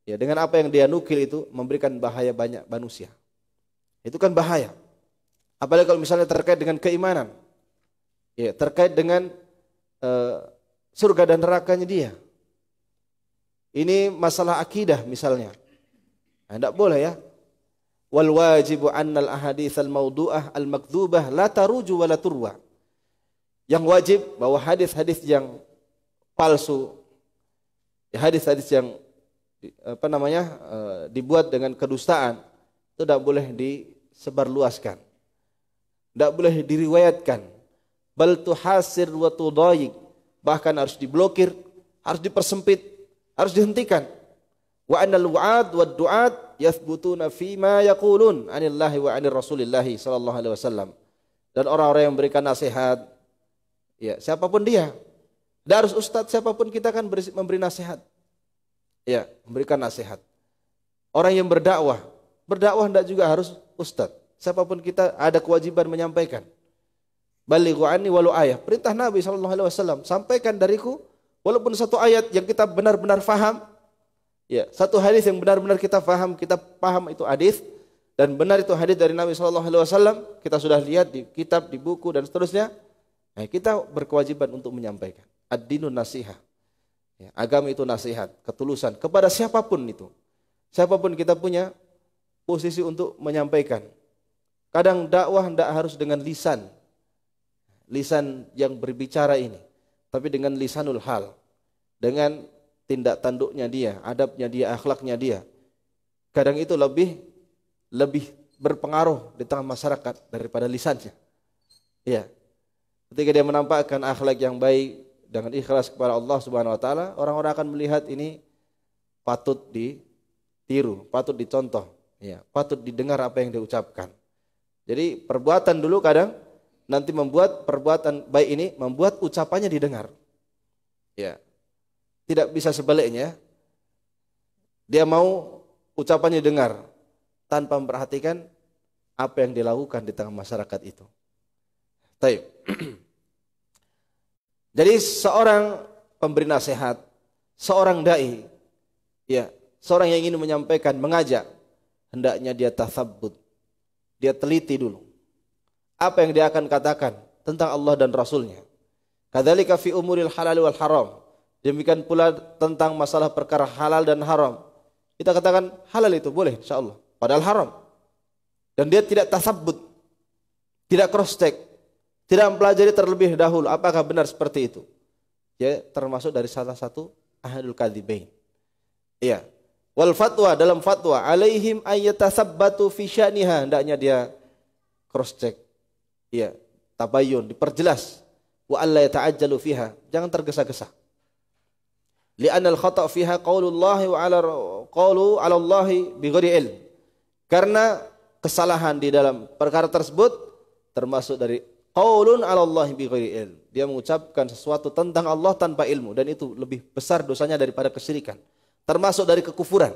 ya, dengan apa yang dia nukil itu memberikan bahaya banyak manusia. Itu kan bahaya. Apalagi kalau misalnya terkait dengan keimanan, ya, terkait dengan surga dan nerakanya dia. Ini masalah akidah misalnya. Nah, tidak boleh ya. Wal wajibu annal ahadits al maudu'ah al makdzubah la taruju wa la turwa. Yang wajib bahwa hadis-hadis yang palsu, ya, hadis-hadis yang dibuat dengan kedustaan itu tidak boleh disebarluaskan, tidak boleh diriwayatkan. Bal tuhasir wa tudayik, bahkan harus diblokir, harus dipersempit, harus dihentikan. Wa annal wa'ad wa du'at yathbutuna fima yaqulun anillahi wa anir rasulillahi sallallahu alaihi wasallam. Dan orang-orang yang memberikan nasihat, ya, siapapun dia, tidak harus ustadz, siapapun kita kan memberi nasihat, ya, memberikan nasihat. Orang yang berdakwah tidak juga harus ustadz, siapapun kita ada kewajiban menyampaikan. Balighu anni walau ayah, perintah Nabi SAW, sampaikan dariku walaupun satu ayat yang kita benar-benar faham, ya, satu hadis yang benar-benar kita paham itu hadis dan benar itu hadis dari Nabi SAW, kita sudah lihat di kitab, di buku dan seterusnya. Nah, kita berkewajiban untuk menyampaikan. Ad-dinun nasihah. Ya, agama itu nasihat, ketulusan kepada siapapun itu. Siapapun kita punya posisi untuk menyampaikan. Kadang dakwah tidak harus dengan lisan yang berbicara ini, tapi dengan lisanul hal, dengan tindak tanduknya dia, adabnya dia, akhlaknya dia. Kadang itu lebih berpengaruh di tengah masyarakat daripada lisannya. Ya. Ketika dia menampakkan akhlak yang baik dengan ikhlas kepada Allah Subhanahu wa taala, orang-orang akan melihat ini patut ditiru, patut dicontoh, ya, patut didengar apa yang dia ucapkan. Jadi perbuatan dulu kadang nanti membuat perbuatan baik ini membuat ucapannya didengar. Ya. Tidak bisa sebaliknya. Dia mau ucapannya didengar tanpa memperhatikan apa yang dilakukan di tengah masyarakat itu. Baik. Jadi seorang pemberi nasihat, seorang dai, ya, seorang yang ingin menyampaikan, mengajak, hendaknya dia tasabbut, dia teliti dulu apa yang dia akan katakan tentang Allah dan Rasulnya. Kadzalika fi umuril halal wal haram. Demikian pula tentang masalah perkara halal dan haram. Kita katakan halal itu boleh insyaallah, padahal haram. Dan dia tidak tasabbut, tidak cross check, tidak mempelajari terlebih dahulu apakah benar seperti itu. Ya, termasuk dari salah satu ahadul kadzibain. Iya. Wal fatwa, dalam fatwa alaihim ayatasabbatu fi sya'niha, hendaknya dia cross check. Iya, tabayyun, diperjelas. Wa alla yata'ajjalu fiha, jangan tergesa-gesa. Li'anna al-khata' fiha qaulullahi wa 'ala qaulu 'ala Allahi bighairi ilm. Karena kesalahan di dalam perkara tersebut termasuk dari qaulun 'ala Allahi bighairi ilm. Dia mengucapkan sesuatu tentang Allah tanpa ilmu, dan itu lebih besar dosanya daripada kesyirikan. Termasuk dari kekufuran.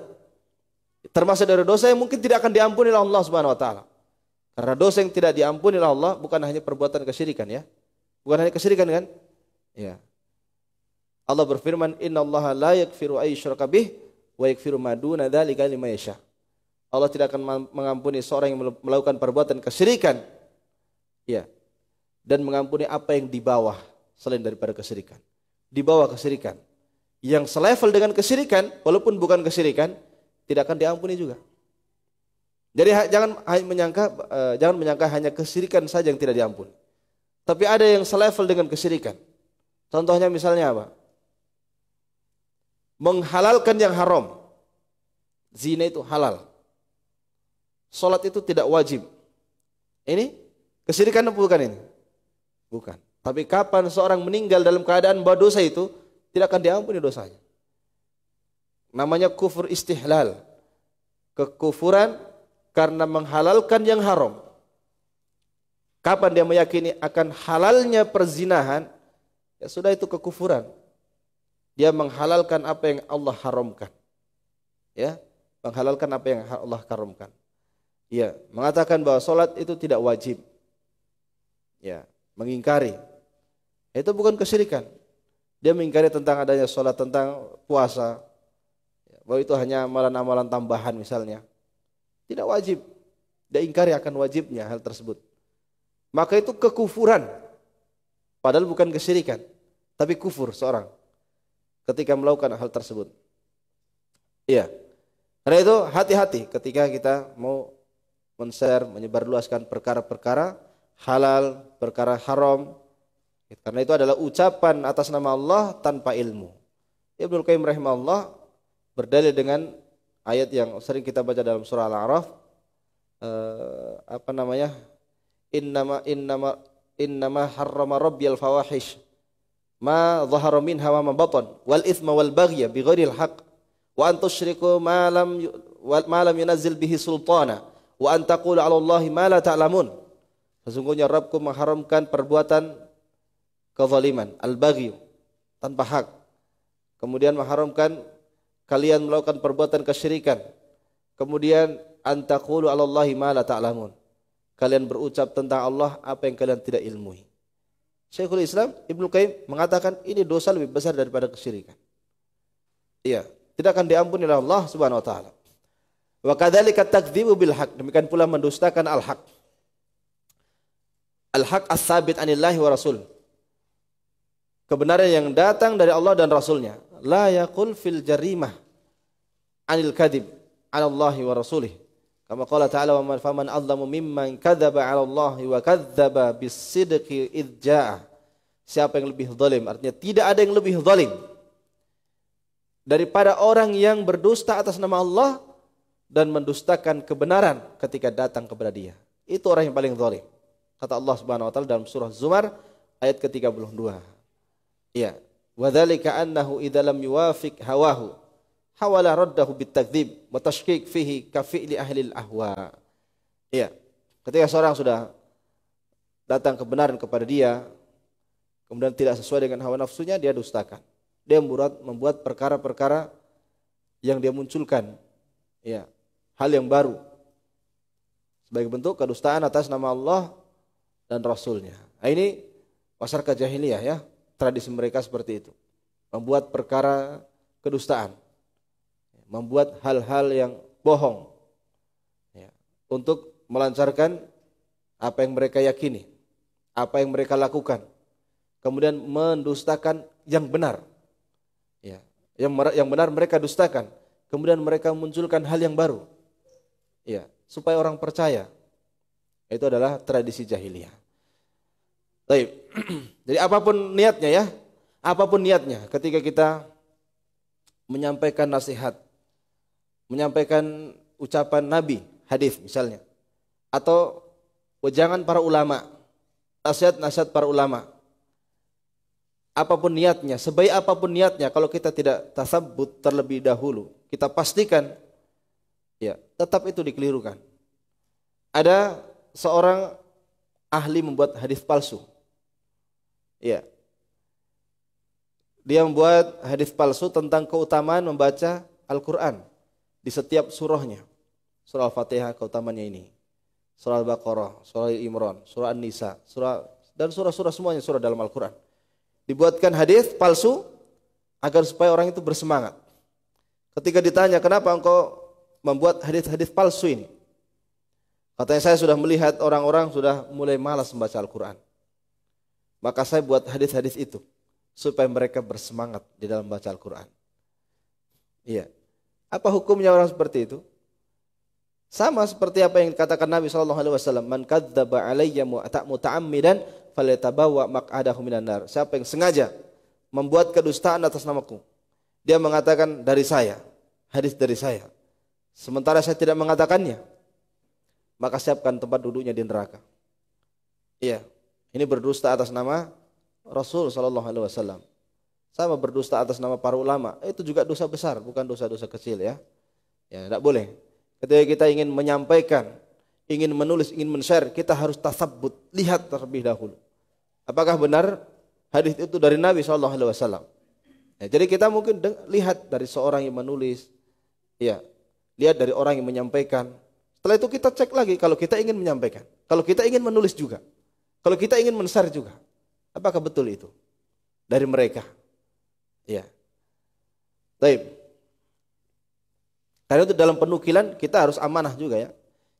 Termasuk dari dosa yang mungkin tidak akan diampuni oleh Allah Subhanahu wa taala. Karena dosa yang tidak diampuni oleh Allah bukan hanya perbuatan kesyirikan, ya. Bukan hanya kesyirikan kan? Ya. Allah berfirman, "Innallaha la yaghfiru ay yushraka bih wa yaghfiru ma duna dzalika liman yasha." Allah tidak akan mengampuni seorang yang melakukan perbuatan kesyirikan. Ya. Dan mengampuni apa yang di bawah selain daripada kesyirikan. Di bawah kesyirikan. Yang selevel dengan kesyirikan, walaupun bukan kesyirikan, tidak akan diampuni juga. Jadi jangan menyangka hanya kesyirikan saja yang tidak diampuni. Tapi ada yang selevel dengan kesyirikan. Contohnya misalnya apa? Menghalalkan yang haram. Zina itu halal. Salat itu tidak wajib. Ini kesyirikan atau bukan ini? Bukan. Tapi kapan seorang meninggal dalam keadaan bahwa dosa itu tidak akan diampuni dosanya. Namanya kufur istihlal. Kekufuran karena menghalalkan yang haram. Kapan dia meyakini akan halalnya perzinahan, ya sudah itu kekufuran. Dia menghalalkan apa yang Allah haramkan. Ya, menghalalkan apa yang Allah haramkan. Ya, mengatakan bahwa salat itu tidak wajib. Ya, mengingkari. Itu bukan kesyirikan. Dia mengingkari tentang adanya salat, tentang puasa. Ya, bahwa itu hanya amalan-amalan tambahan misalnya. Tidak wajib. Dia ingkari akan wajibnya hal tersebut. Maka itu kekufuran. Padahal bukan kesyirikan, tapi kufur seorang ketika melakukan hal tersebut. Iya. Karena itu hati-hati ketika kita mau men-share, menyebarluaskan perkara-perkara halal, perkara haram. Karena itu adalah ucapan atas nama Allah tanpa ilmu. Ibnu Qayyim rahimahullah berdalil dengan ayat yang sering kita baca dalam surah Al-A'raf. Innama harrama rabbiyal fawahish ma dhahara minha wa ma batan wal itsma wal baghya bighairil haqq wa an tusyriku ma lam yunazzil bihi sultana wa an taqulu 'ala Allahi ma la ta'lamun. Sesungguhnya Rabbku mengharamkan perbuatan kezaliman, al-baghy, tanpa hak. Kemudian mengharamkan kalian melakukan perbuatan kesyirikan. Kemudian an taqulu 'ala Allahi ma la ta'lamun. Kalian berucap tentang Allah apa yang kalian tidak ilmui. Syekhul Islam Ibnu Qayyim mengatakan ini dosa lebih besar daripada kesyirikan. Iya, tidak akan diampuni oleh Allah Subhanahu wa taala. Wa kadzalika takdzibu bil haq, demikian pula mendustakan al-haq. Al-haq as-sabit anillahi wa rasul. Kebenaran yang datang dari Allah dan Rasulnya. La yaqul fil jarimah anil kadhib 'ala Allahi wa rasulih. Kama qala ta'ala wa man faman adzamu mimman kadzdzaba 'ala Allahi wa kadzdzaba bis-sidqi idz jaa'a. Siapa yang lebih zalim? Artinya tidak ada yang lebih zalim daripada orang yang berdusta atas nama Allah dan mendustakan kebenaran ketika datang kepada dia. Itu orang yang paling zalim. Kata Allah Subhanahu wa taala dalam surah Zumar ayat ke-32. Ya, wa dzalika annahu idza lam yuwafiq hawahu hawala raddahu bitakdzib wa tashkik fihi ka fi'li ahli al-ahwa. Ya, ketika seorang sudah datang kebenaran kepada dia kemudian tidak sesuai dengan hawa nafsunya, dia dustakan. Dia membuat perkara-perkara yang dia munculkan, ya, hal yang baru sebagai bentuk kedustaan atas nama Allah dan Rasulnya. Nah, ini masyarakat jahiliyah, ya, tradisi mereka seperti itu, membuat perkara kedustaan, membuat hal-hal yang bohong, ya, untuk melancarkan apa yang mereka yakini, apa yang mereka lakukan, kemudian mendustakan yang benar, ya, yang benar mereka dustakan, kemudian mereka munculkan hal yang baru, ya, supaya orang percaya. Itu adalah tradisi jahiliyah. Baik. Jadi apapun niatnya, ya, apapun niatnya, ketika kita menyampaikan nasihat, menyampaikan ucapan Nabi, hadis misalnya, atau wejangan para ulama, nasihat-nasihat para ulama, apapun niatnya, sebaik apapun niatnya, kalau kita tidak tasabbut terlebih dahulu, kita pastikan, ya, tetap itu dikelirukan. Ada seorang ahli membuat hadis palsu, ya, dia membuat hadis palsu tentang keutamaan membaca Al-Quran di setiap surahnya. Surah Al-Fatihah keutamaannya ini, surah Al-Baqarah, surah Al-Imran, surah An-Nisa, dan surah-surah semuanya surah dalam Al-Quran. Dibuatkan hadis palsu agar supaya orang itu bersemangat. Ketika ditanya, kenapa engkau membuat hadis-hadis palsu ini. Katanya saya sudah melihat orang-orang sudah mulai malas membaca Al-Quran. Maka saya buat hadis-hadis itu supaya mereka bersemangat di dalam membaca Al-Quran. Iya. Apa hukumnya orang seperti itu? Sama seperti apa yang dikatakan Nabi SAW, man kadzdzaba alayya muta'ammidan falyatabawa maq'adahu minan nar. Siapa yang sengaja membuat kedustaan atas namaku, dia mengatakan dari saya, hadis dari saya, sementara saya tidak mengatakannya, maka siapkan tempat duduknya di neraka. Iya, ini berdusta atas nama Rasul SAW. Sama berdusta atas nama para ulama, itu juga dosa besar, bukan dosa-dosa kecil ya. Ya, tidak boleh. Ketika kita ingin menyampaikan, ingin menulis, ingin men-share, kita harus tasabbut, lihat terlebih dahulu. Apakah benar hadis itu dari Nabi SAW? Ya, jadi kita mungkin lihat dari seorang yang menulis, ya, lihat dari orang yang menyampaikan. Setelah itu kita cek lagi kalau kita ingin menyampaikan, kalau kita ingin menulis juga, kalau kita ingin men-share juga, apakah betul itu dari mereka? Ya, baik. Karena itu dalam penukilan kita harus amanah juga ya.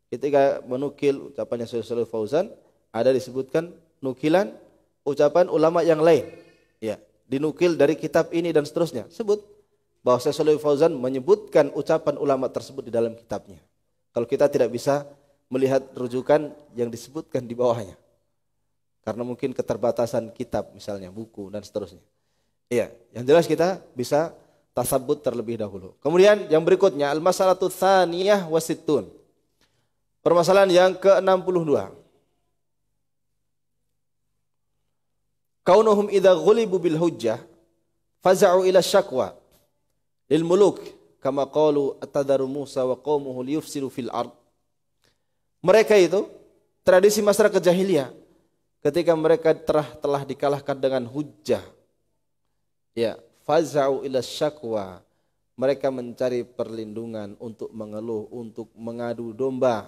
Ketika menukil ucapannya Syekh Shalih Fauzan, ada disebutkan nukilan ucapan ulama yang lain. Ya, dinukil dari kitab ini dan seterusnya. Sebut bahwa Syekh Shalih Fauzan menyebutkan ucapan ulama tersebut di dalam kitabnya. Kalau kita tidak bisa melihat rujukan yang disebutkan di bawahnya. Karena mungkin keterbatasan kitab misalnya, buku dan seterusnya. Iya, yang jelas kita bisa tasabbut terlebih dahulu. Kemudian yang berikutnya al-masalatu tsaniyah wasittun. Permasalahan yang ke-62. Kaunuhum idza ghulibu bil hujjah faza'u ila syakwa lil muluk kama qalu atadaru Musa wa qaumuhu liyufsidu fil ard. Mereka itu tradisi masyarakat jahiliyah ketika mereka telah dikalahkan dengan hujjah. Ya, faza'u ila syakwa, mereka mencari perlindungan untuk mengeluh, untuk mengadu domba.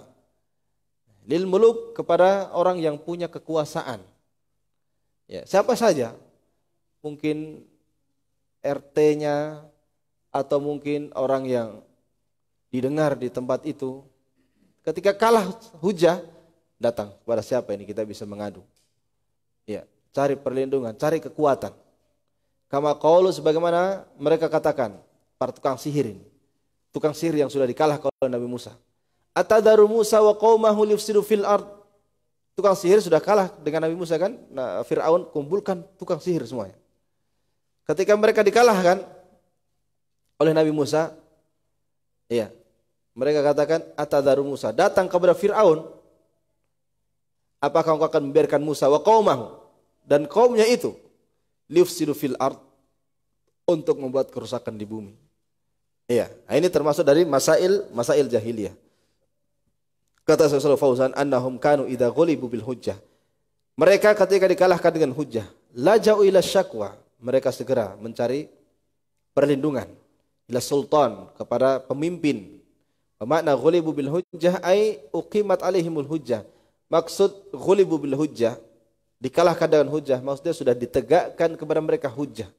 Lil muluk, kepada orang yang punya kekuasaan. Ya, siapa saja, mungkin RT-nya atau mungkin orang yang didengar di tempat itu, ketika kalah hujah, datang kepada siapa ini kita bisa mengadu. Ya, cari perlindungan, cari kekuatan. Kama qaulu, sebagaimana mereka katakan para tukang sihir ini. Tukang sihir yang sudah dikalahkan oleh Nabi Musa. Atadaru Musa wa qaumahu liyufsidu fil ard. Tukang sihir sudah kalah dengan Nabi Musa kan? Nah, Fir'aun kumpulkan tukang sihir semuanya. Ketika mereka dikalahkan oleh Nabi Musa, iya, mereka katakan atadaru Musa, datang kepada Fir'aun, apakah engkau akan membiarkan Musa wa qaumahu dan kaumnya itu liyufsidu fil ard, untuk membuat kerusakan di bumi. Iya, ini termasuk dari masail jahiliyah. Kata Syekh Shalih Fauzan, annahum kanu idza ghulibu bil hujjah. Mereka ketika dikalahkan dengan hujjah, laja'u ila syakwa, mereka segera mencari perlindungan ila sultan, kepada pemimpin. Makna ghulibu bil hujjah ai uqimat alaihimul hujjah. Maksud ghulibu bil hujjah, dikalahkan dengan hujjah, maksudnya sudah ditegakkan kepada mereka hujjah.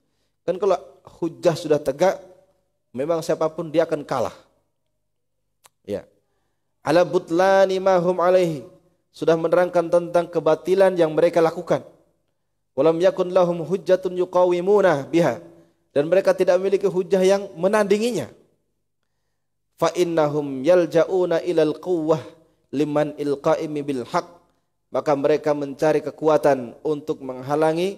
Kan kalau hujjah sudah tegak, memang siapapun dia akan kalah. Ya. Ala butlani ma hum alaihi, sudah menerangkan tentang kebatilan yang mereka lakukan. Walam yakun lahum hujjatun yuqawimuna biha, dan mereka tidak memiliki hujjah yang menandinginya. Fa innahum yalja'una ilal quwwah liman ilqa'imi bil haqq, maka mereka mencari kekuatan untuk menghalangi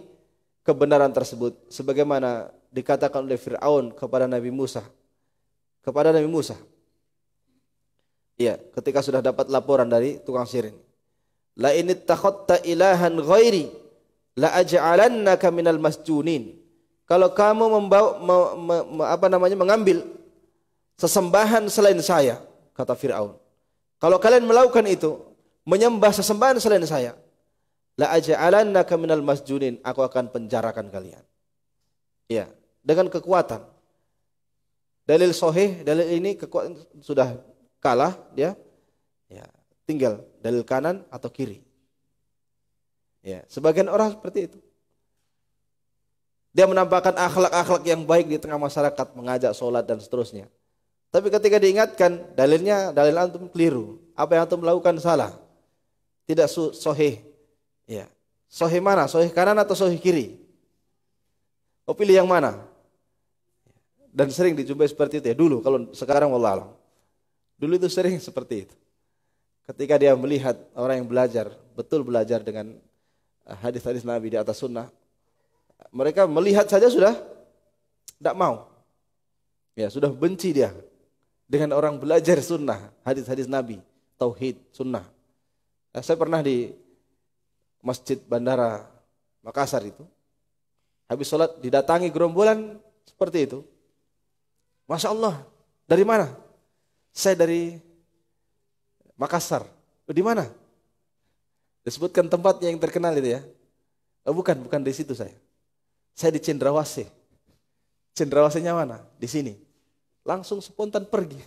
kebenaran tersebut, sebagaimana dikatakan oleh Fir'aun kepada Nabi Musa. Ya, ketika sudah dapat laporan dari tukang sihir ini. La in ittakhadta ilahan ghairi la aj'alannaka minal masjunin. Kalau kamu mengambil sesembahan selain saya, kata Fir'aun. Kalau kalian melakukan itu, menyembah sesembahan selain saya, la aj'alannaka minal masjunin, aku akan penjarakan kalian. Ya, dengan kekuatan. Dalil sahih, dalil ini kekuatan sudah kalah dia. Ya, tinggal dalil kanan atau kiri. Ya, sebagian orang seperti itu. Dia menampakkan akhlak-akhlak yang baik di tengah masyarakat, mengajak sholat dan seterusnya. Tapi ketika diingatkan, dalil antum keliru. Apa yang antum lakukan salah. Tidak sahih. Ya. Sahih mana? Sahih kanan atau sahih kiri? Oh, pilih yang mana? Dan sering dijumpai seperti itu ya dulu. Kalau sekarang wallah alam. Dulu itu sering seperti itu. Ketika dia melihat orang yang belajar, betul belajar dengan hadis-hadis Nabi di atas sunnah, mereka melihat saja sudah tidak mau. Ya, sudah benci dia dengan orang belajar sunnah, hadis-hadis Nabi, tauhid, sunnah. Nah, saya pernah di Masjid Bandara Makassar itu, habis sholat didatangi gerombolan seperti itu. Masya Allah, dari mana? Saya dari Makassar. Di mana? Disebutkan tempatnya yang terkenal itu ya. Oh, bukan di situ saya. Saya di Cendrawasih. Cendrawasihnya mana? Di sini. Langsung spontan pergi.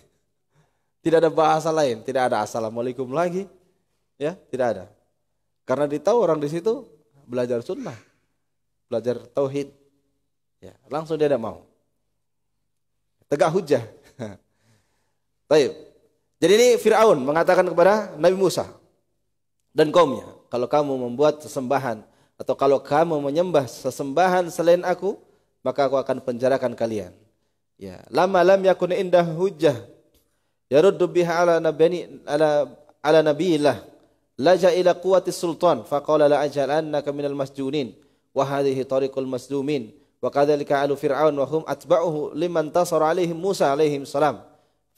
Tidak ada bahasa lain, tidak ada assalamualaikum lagi. Ya, tidak ada. Karena ditahu orang di situ belajar sunnah, belajar tauhid. Ya, langsung dia tidak mau. Tegak hujah. Baik. Jadi ini Fir'aun mengatakan kepada Nabi Musa dan kaumnya, kalau kamu membuat sesembahan atau kalau kamu menyembah sesembahan selain aku, maka aku akan penjarakan kalian. Ya, lama lam yakun indah hujjah yaruddu biha ala nabiyillah laja ila quwwati sultan faqala la ajalannaka minal masjunin wa hadhihi tariqul masdumin wa kadzalika alu fir'aun wa hum atba'uhu liman tasara alaihim Musa alaihim salam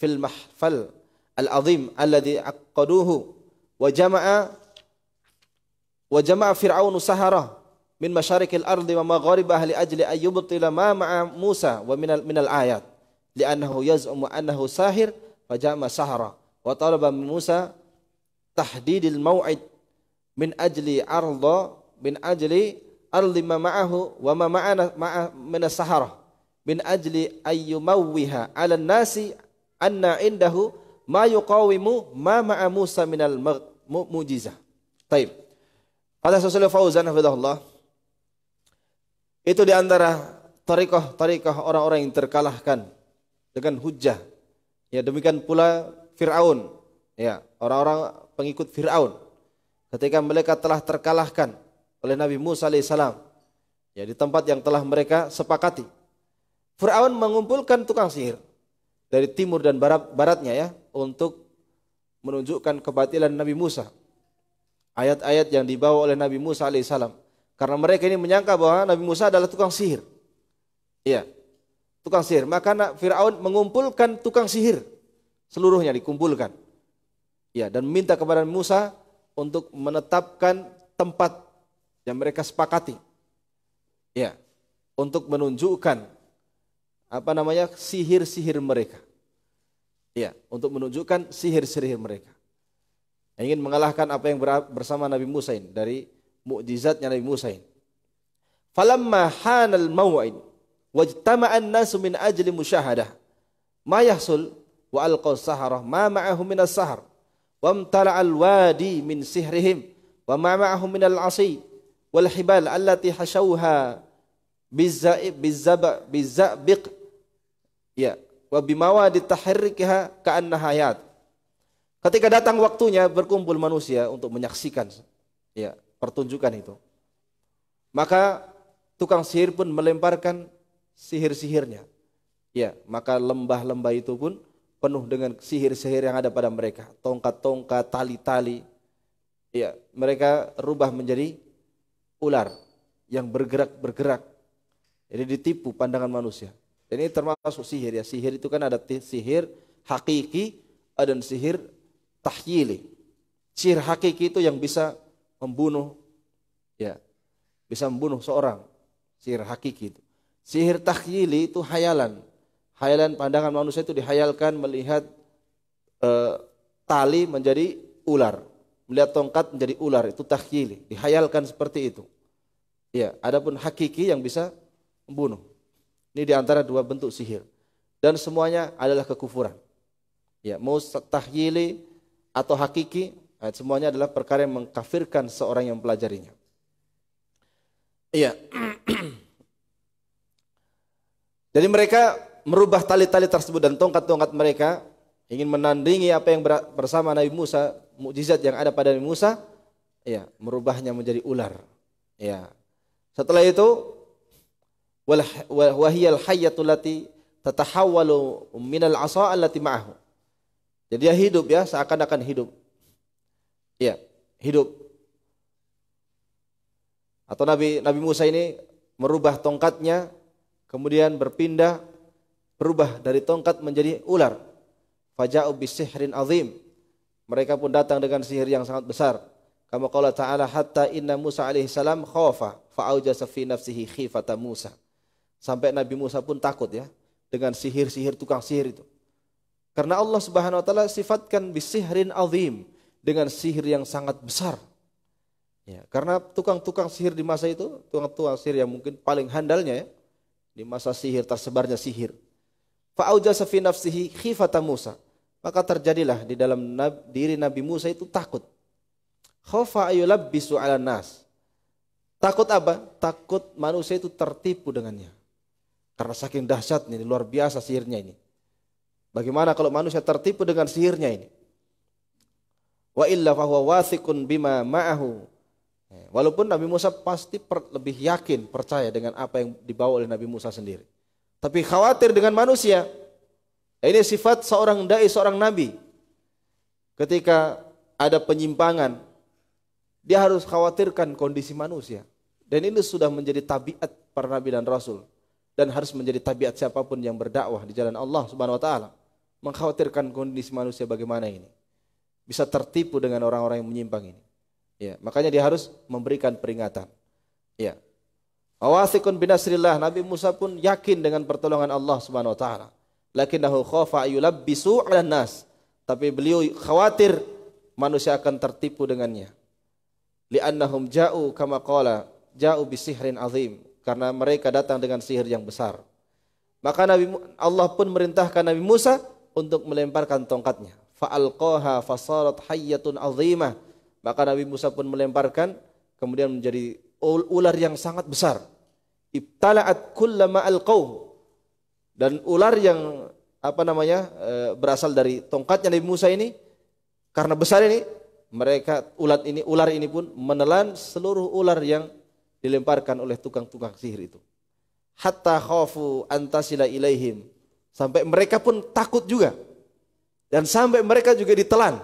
fil mahfal al-azim alladhi aqaduhu wa jama'a fir'aun sahara min masyarikil ardi wa magharibah li ajli ayyubtila ma ma'a Musa wa minal ayat li'annahu yaz'umu annahu sahir fajama sahara wa talaba Musa tahdidil maw'id min ajli ardi ma ma'ahu wa ma ma'ana min as-sahara min ajli ayyumawwiha 'ala an-nasi anna indahu ma yuqawimu ma ma'a Musa minal mu'jizah. Baik. Kata Syaikh Fauzan hafizahullah, itu di antara tariqah orang-orang yang terkalahkan dengan hujjah. Ya, demikian pula Fir'aun. Ya, orang-orang pengikut Fir'aun. Ketika mereka telah terkalahkan oleh Nabi Musa alaihissalam. Ya, di tempat yang telah mereka sepakati. Fir'aun mengumpulkan tukang sihir dari timur dan baratnya ya untuk menunjukkan kebatilan Nabi Musa. Ayat-ayat yang dibawa oleh Nabi Musa alaihissalam. Karena mereka ini menyangka bahwa Nabi Musa adalah tukang sihir. Iya, tukang sihir. Maka Fir'aun mengumpulkan tukang sihir. Seluruhnya dikumpulkan. Ya, dan minta kepada Musa untuk menetapkan tempat yang mereka sepakati. Ya, untuk menunjukkan sihir-sihir mereka. Ya, untuk menunjukkan sihir-sihir mereka. Yang ingin mengalahkan apa yang bersama Nabi Musa ini dari mukjizatnya Nabi Musa ini. Falamma hanal maw'id wajtama'an nasu min ajli musyahadah ma yahsul wa alqaw sahara ma ma'ahum min as-sahar wa amtala'al wadi min sihrihim wa ma ma'ahum min al-'asi wal hibal allati hashawha bizabiq ya wa bimawadi tahrikha ka'annaha hayat. Ketika datang waktunya berkumpul manusia untuk menyaksikan ya pertunjukan itu, maka tukang sihir pun melemparkan sihir-sihirnya. Ya, maka lembah-lembah itu pun penuh dengan sihir-sihir yang ada pada mereka, tongkat-tongkat, tali-tali. Ya, mereka rubah menjadi ular yang bergerak-bergerak. Jadi ditipu pandangan manusia. Dan ini termasuk sihir ya. Sihir itu kan ada sihir hakiki, ada sihir tahyili. Sihir hakiki itu yang bisa membunuh, ya, bisa membunuh seorang. Sihir hakiki itu. Sihir takhyili itu hayalan. Hayalan pandangan manusia itu dihayalkan melihat tali menjadi ular, melihat tongkat menjadi ular, itu takhyili, dihayalkan seperti itu. Ya, adapun hakiki yang bisa membunuh. Ini diantara dua bentuk sihir. Dan semuanya adalah kekufuran. Ya, mau takhyili atau hakiki, semuanya adalah perkara yang mengkafirkan seorang yang mempelajarinya. Iya. Jadi mereka merubah tali-tali tersebut dan tongkat-tongkat mereka, ingin menandingi apa yang bersama Nabi Musa, mukjizat yang ada pada Nabi Musa, ya, merubahnya menjadi ular. Ya. Setelah itu wahiyal hayyatul lati tatahawwalu minal 'asa allati ma'ahu. Jadi dia hidup ya, seakan-akan hidup. Ya, hidup. Atau Nabi Musa ini merubah tongkatnya, kemudian berubah dari tongkat menjadi ular. Faja'u bisihrin azim. Mereka pun datang dengan sihir yang sangat besar. Kama qala ta'ala hatta inna Musa alaihi salam khafa fa'aujasa fi nafsihi khifata Musa. Sampai Nabi Musa pun takut ya dengan sihir-sihir tukang sihir itu. Karena Allah Subhanahu wa taala sifatkan bisihrin azim, dengan sihir yang sangat besar. Ya, karena tukang-tukang sihir di masa itu, tukang-tukang sihir yang mungkin paling handalnya ya, di masa sihir tersebarnya sihir. Fa'aujasa fi nafsihi khifata Musa. Maka terjadilah di dalam diri Nabi Musa itu takut. Khafa ayulabbisu 'alan nas. Takut apa? Takut manusia itu tertipu dengannya. Karena saking dahsyatnya, luar biasa sihirnya ini. Bagaimana kalau manusia tertipu dengan sihirnya ini? Wa illa fahuwa wathiqun bima ma'ahu. Walaupun Nabi Musa pasti lebih yakin, percaya dengan apa yang dibawa oleh Nabi Musa sendiri. Tapi khawatir dengan manusia. Ini sifat seorang dai, seorang nabi. Ketika ada penyimpangan, dia harus khawatirkan kondisi manusia. Dan ini sudah menjadi tabiat para nabi dan rasul. Dan harus menjadi tabiat siapapun yang berdakwah di jalan Allah Subhanahu wa taala. Mengkhawatirkan kondisi manusia bagaimana ini. Bisa tertipu dengan orang-orang yang menyimpang ini. Ya, makanya dia harus memberikan peringatan. Ya. Awathiqun binasrillah. Nabi Musa pun yakin dengan pertolongan Allah Subhanahu wa taala. Lakinnahu khafa ayulabbisu 'alan nas. Tapi beliau khawatir manusia akan tertipu dengannya. Li'annahum ja'u kama qala, ja'u bisihrin azim. Karena mereka datang dengan sihir yang besar. Maka Allah pun merintahkan Nabi Musa untuk melemparkan tongkatnya. Fa'alqaha fasarat hayyatun azimah. Maka Nabi Musa pun melemparkan, kemudian menjadi ular yang sangat besar. Ibtala'at kullama alqaw. Dan ular yang berasal dari tongkatnya Nabi Musa ini, karena besar ini, ular ini pun menelan seluruh ular yang dilemparkan oleh tukang-tukang sihir itu. Hatta khafu antasila ilaihim. Sampai mereka pun takut juga. Dan sampai mereka juga ditelan.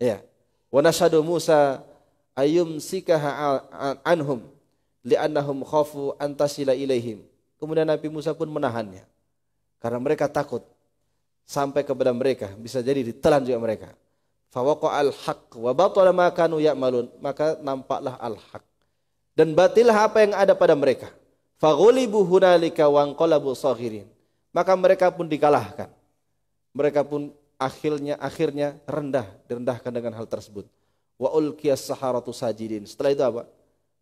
Ya. Wa nashadu Musa ayyumsikaha anhum li'annahum khafu antasila ilaihim. Kemudian Nabi Musa pun menahannya. Karena mereka takut sampai kepada mereka, bisa jadi ditelan juga mereka. Fawaqa'al haqq wa batala ma kanu ya'malun. Maka nampaklah al-haq. Dan batilah apa yang ada pada mereka. Faghulibu hunalika wanqalabu saghirin. Maka mereka pun dikalahkan. Mereka pun akhirnya direndahkan dengan hal tersebut. Wa ulqiyas saharatu sajidin. Setelah itu apa?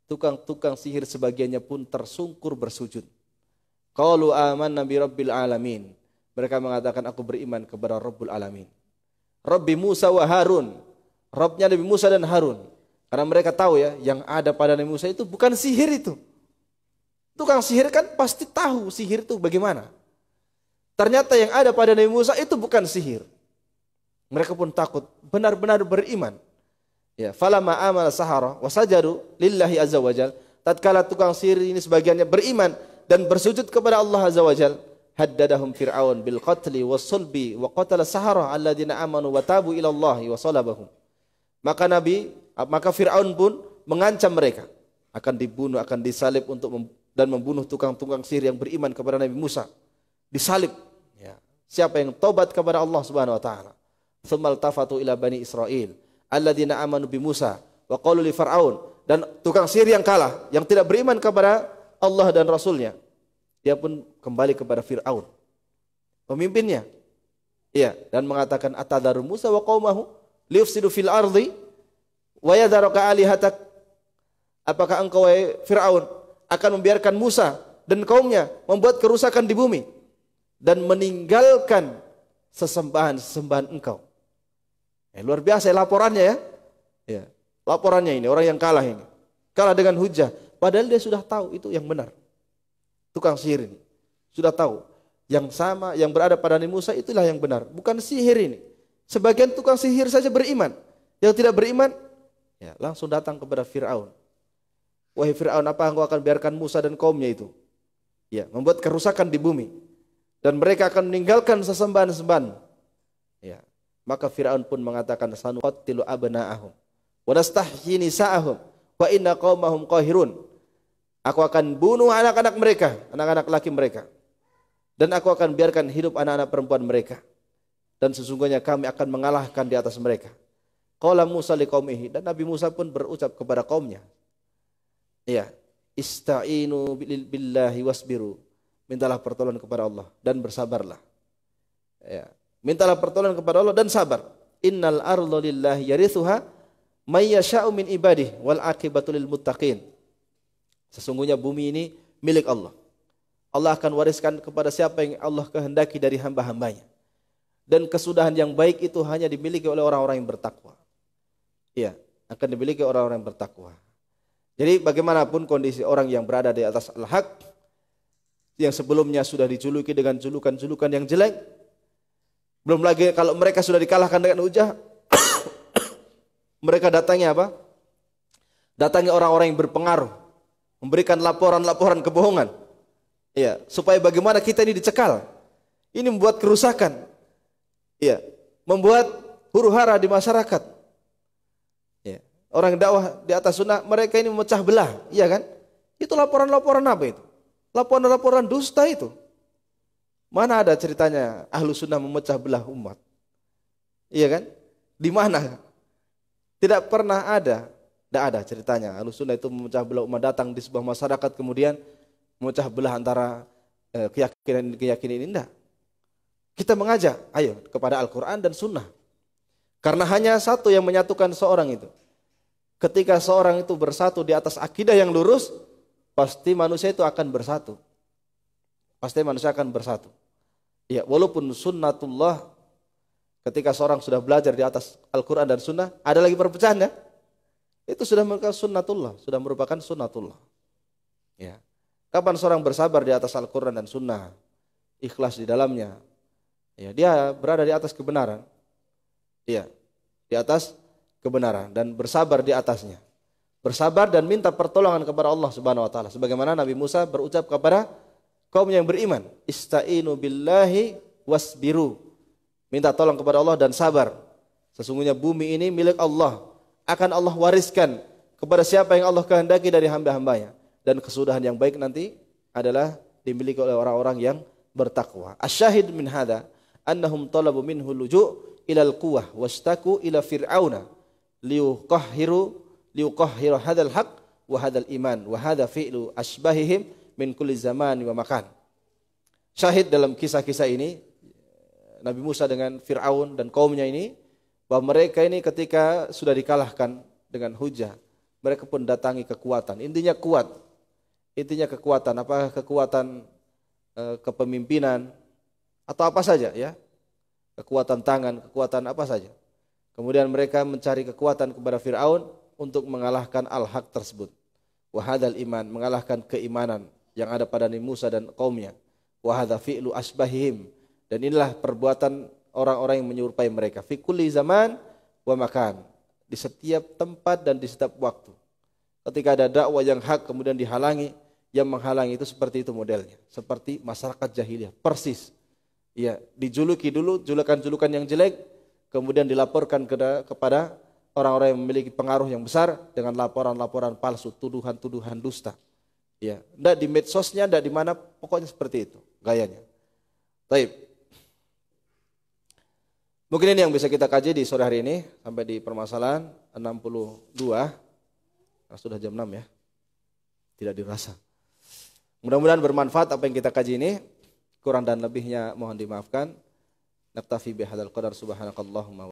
Tukang-tukang sihir sebagiannya pun tersungkur bersujud. Qalu amanna bi rabbil alamin. Mereka mengatakan aku beriman kepada Rabbul Alamin. Rabbi Musa wa Harun. Rabbnya Nabi Musa dan Harun. Karena mereka tahu ya, yang ada pada Nabi Musa itu bukan sihir itu. Tukang sihir kan pasti tahu sihir itu bagaimana. Ternyata yang ada pada Nabi Musa itu bukan sihir. Mereka pun takut, benar-benar beriman. Ya, falamma amana sahara wa sajadu lillahi azza wajal. Tatkala tukang sihir ini sebagiannya beriman dan bersujud kepada Allah azza wajal, haddadahum fir'aun bil qatli was sulbi wa qatala sahara alladziina amanu wa tabu ila Allah wa salabahum. Maka Fir'aun pun mengancam mereka akan dibunuh, akan disalib dan membunuh tukang-tukang sihir yang beriman kepada Nabi Musa. Disalib. Ya. Siapa yang tobat kepada Allah Subhanahu wa taala. Tsummal tafatu ila bani Israil alladziina amanu bi Musa wa qalu li Fir'aun. Dan tukang sihir yang kalah, yang tidak beriman kepada Allah dan Rasulnya, dia pun kembali kepada Fir'aun, pemimpinnya. Iya, dan mengatakan atadharu Musa wa qaumahu liyufsidu fil ardi wa yadharuka alihatak. Apakah engkau Fir'aun akan membiarkan Musa dan kaumnya membuat kerusakan di bumi dan meninggalkan sesembahan engkau? Luar biasa laporannya ya. Ya. Laporannya ini orang yang kalah ini. Kalah dengan hujah, padahal dia sudah tahu itu yang benar. Tukang sihir ini sudah tahu. yang sama, yang berada pada Nabi Musa itulah yang benar, bukan sihir ini. Sebagian tukang sihir saja beriman, yang tidak beriman ya langsung datang kepada Fir'aun. Wahai Fir'aun, apa engkau akan biarkan Musa dan kaumnya itu ya membuat kerusakan di bumi dan mereka akan meninggalkan sesembahan-sembahan. Ya, maka Fir'aun pun mengatakan sanuqattilu abna'ahum wa nastahyi nisa'ahum wa inna qaumahum qahirun. Aku akan bunuh anak-anak mereka, anak-anak laki mereka. Dan aku akan biarkan hidup anak-anak perempuan mereka. Dan sesungguhnya kami akan mengalahkan di atas mereka. Qala Musa liqaumihi, dan Nabi Musa pun berucap kepada kaumnya. Ya, ista'inu billahi wasbiru. Mintalah pertolongan kepada Allah dan bersabarlah. Ya, mintalah pertolongan kepada Allah dan sabar. Innal arda lillahi yarithuha may yasha'u min ibadihi wal aqibatu lil muttaqin. Sesungguhnya bumi ini milik Allah. Allah akan wariskan kepada siapa yang Allah kehendaki dari hamba-hambanya. Dan kesudahan yang baik itu hanya dimiliki oleh orang-orang yang bertakwa. Iya, akan dimiliki orang-orang yang bertakwa. Jadi bagaimanapun kondisi orang yang berada di atas al-haq, yang sebelumnya sudah dijuluki dengan julukan-julukan yang jelek, belum lagi kalau mereka sudah dikalahkan dengan hujah, mereka datangnya apa? Datangi orang-orang yang berpengaruh, memberikan laporan-laporan kebohongan. Ya, supaya bagaimana kita ini dicekal. Ini membuat kerusakan. Ya, membuat huru-hara di masyarakat. Ya, orang dakwah di atas sunnah, mereka ini memecah belah, iya kan? Itu laporan-laporan apa itu? Laporan-laporan dusta itu. Mana ada ceritanya ahlu sunnah memecah belah umat? Iya kan? Di mana? Tidak pernah ada. Tidak ada ceritanya ahlu sunnah itu memecah belah umat, datang di sebuah masyarakat kemudian memecah belah antara keyakinan ini. Tidak. Kita mengajak, ayo kepada Al-Quran dan Sunnah. Karena hanya satu yang menyatukan seorang itu. Ketika seorang itu bersatu di atas akidah yang lurus, pasti manusia itu akan bersatu. Pasti manusia akan bersatu. Ya, walaupun sunnatullah, ketika seorang sudah belajar di atas Al-Quran dan Sunnah, ada lagi perpecahan ya? Itu sudah merupakan sunnatullah. Ya. Kapan seorang bersabar di atas Al-Quran dan Sunnah, ikhlas di dalamnya, ya, dia berada di atas kebenaran. Iya, di atas kebenaran dan bersabar di atasnya. Bersabar dan minta pertolongan kepada Allah Subhanahu wa taala. Sebagaimana Nabi Musa berucap kepada kaum yang beriman, "Ista'inu billahi wasbiru." Minta tolong kepada Allah dan sabar. Sesungguhnya bumi ini milik Allah. Akan Allah wariskan kepada siapa yang Allah kehendaki dari hamba-hambanya. Dan kesudahan yang baik nanti adalah dimiliki oleh orang-orang yang bertakwa. Asyahid min hadza annahum talabu minhu luju' ila al-quwwah wastaku ila fir'auna liyuqahhiru hadzal haqq wa hadzal iman wa hadza fi'lu asbahihim min kulli zaman wa makan. Syahid dalam kisah-kisah ini Nabi Musa dengan Fir'aun dan kaumnya ini, bahwa mereka ini ketika sudah dikalahkan dengan hujah, mereka pun datangi kekuatan. Intinya kuat. Intinya kekuatan, apakah kekuatan kepemimpinan atau apa saja ya, kekuatan tangan, kekuatan apa saja. Kemudian mereka mencari kekuatan kepada Fir'aun untuk mengalahkan al-haq tersebut. Wahadal iman, mengalahkan keimanan yang ada pada Nabi Musa dan kaumnya. Wahadha fi'lu asbahihim, dan inilah perbuatan orang-orang yang menyerupai mereka. Fi kulli zaman wa makan, di setiap tempat dan di setiap waktu. Ketika ada dakwah yang hak kemudian dihalangi, yang menghalangi itu seperti itu modelnya, seperti masyarakat jahiliyah, persis. Ya, dijuluki dulu julukan-julukan yang jelek, kemudian dilaporkan kepada orang-orang yang memiliki pengaruh yang besar dengan laporan-laporan palsu, tuduhan-tuduhan dusta. Ya, enggak di medsosnya, enggak di mana, pokoknya seperti itu gayanya. Baik. Mungkin ini yang bisa kita kaji di sore hari ini sampai di permasalahan 62. Nah, sudah jam 6 ya. Tidak dirasa. Mudah-mudahan bermanfaat apa yang kita kaji ini. Kurang dan lebihnya mohon dimaafkan. Naktafi bihadzal qadar subhanakallahumma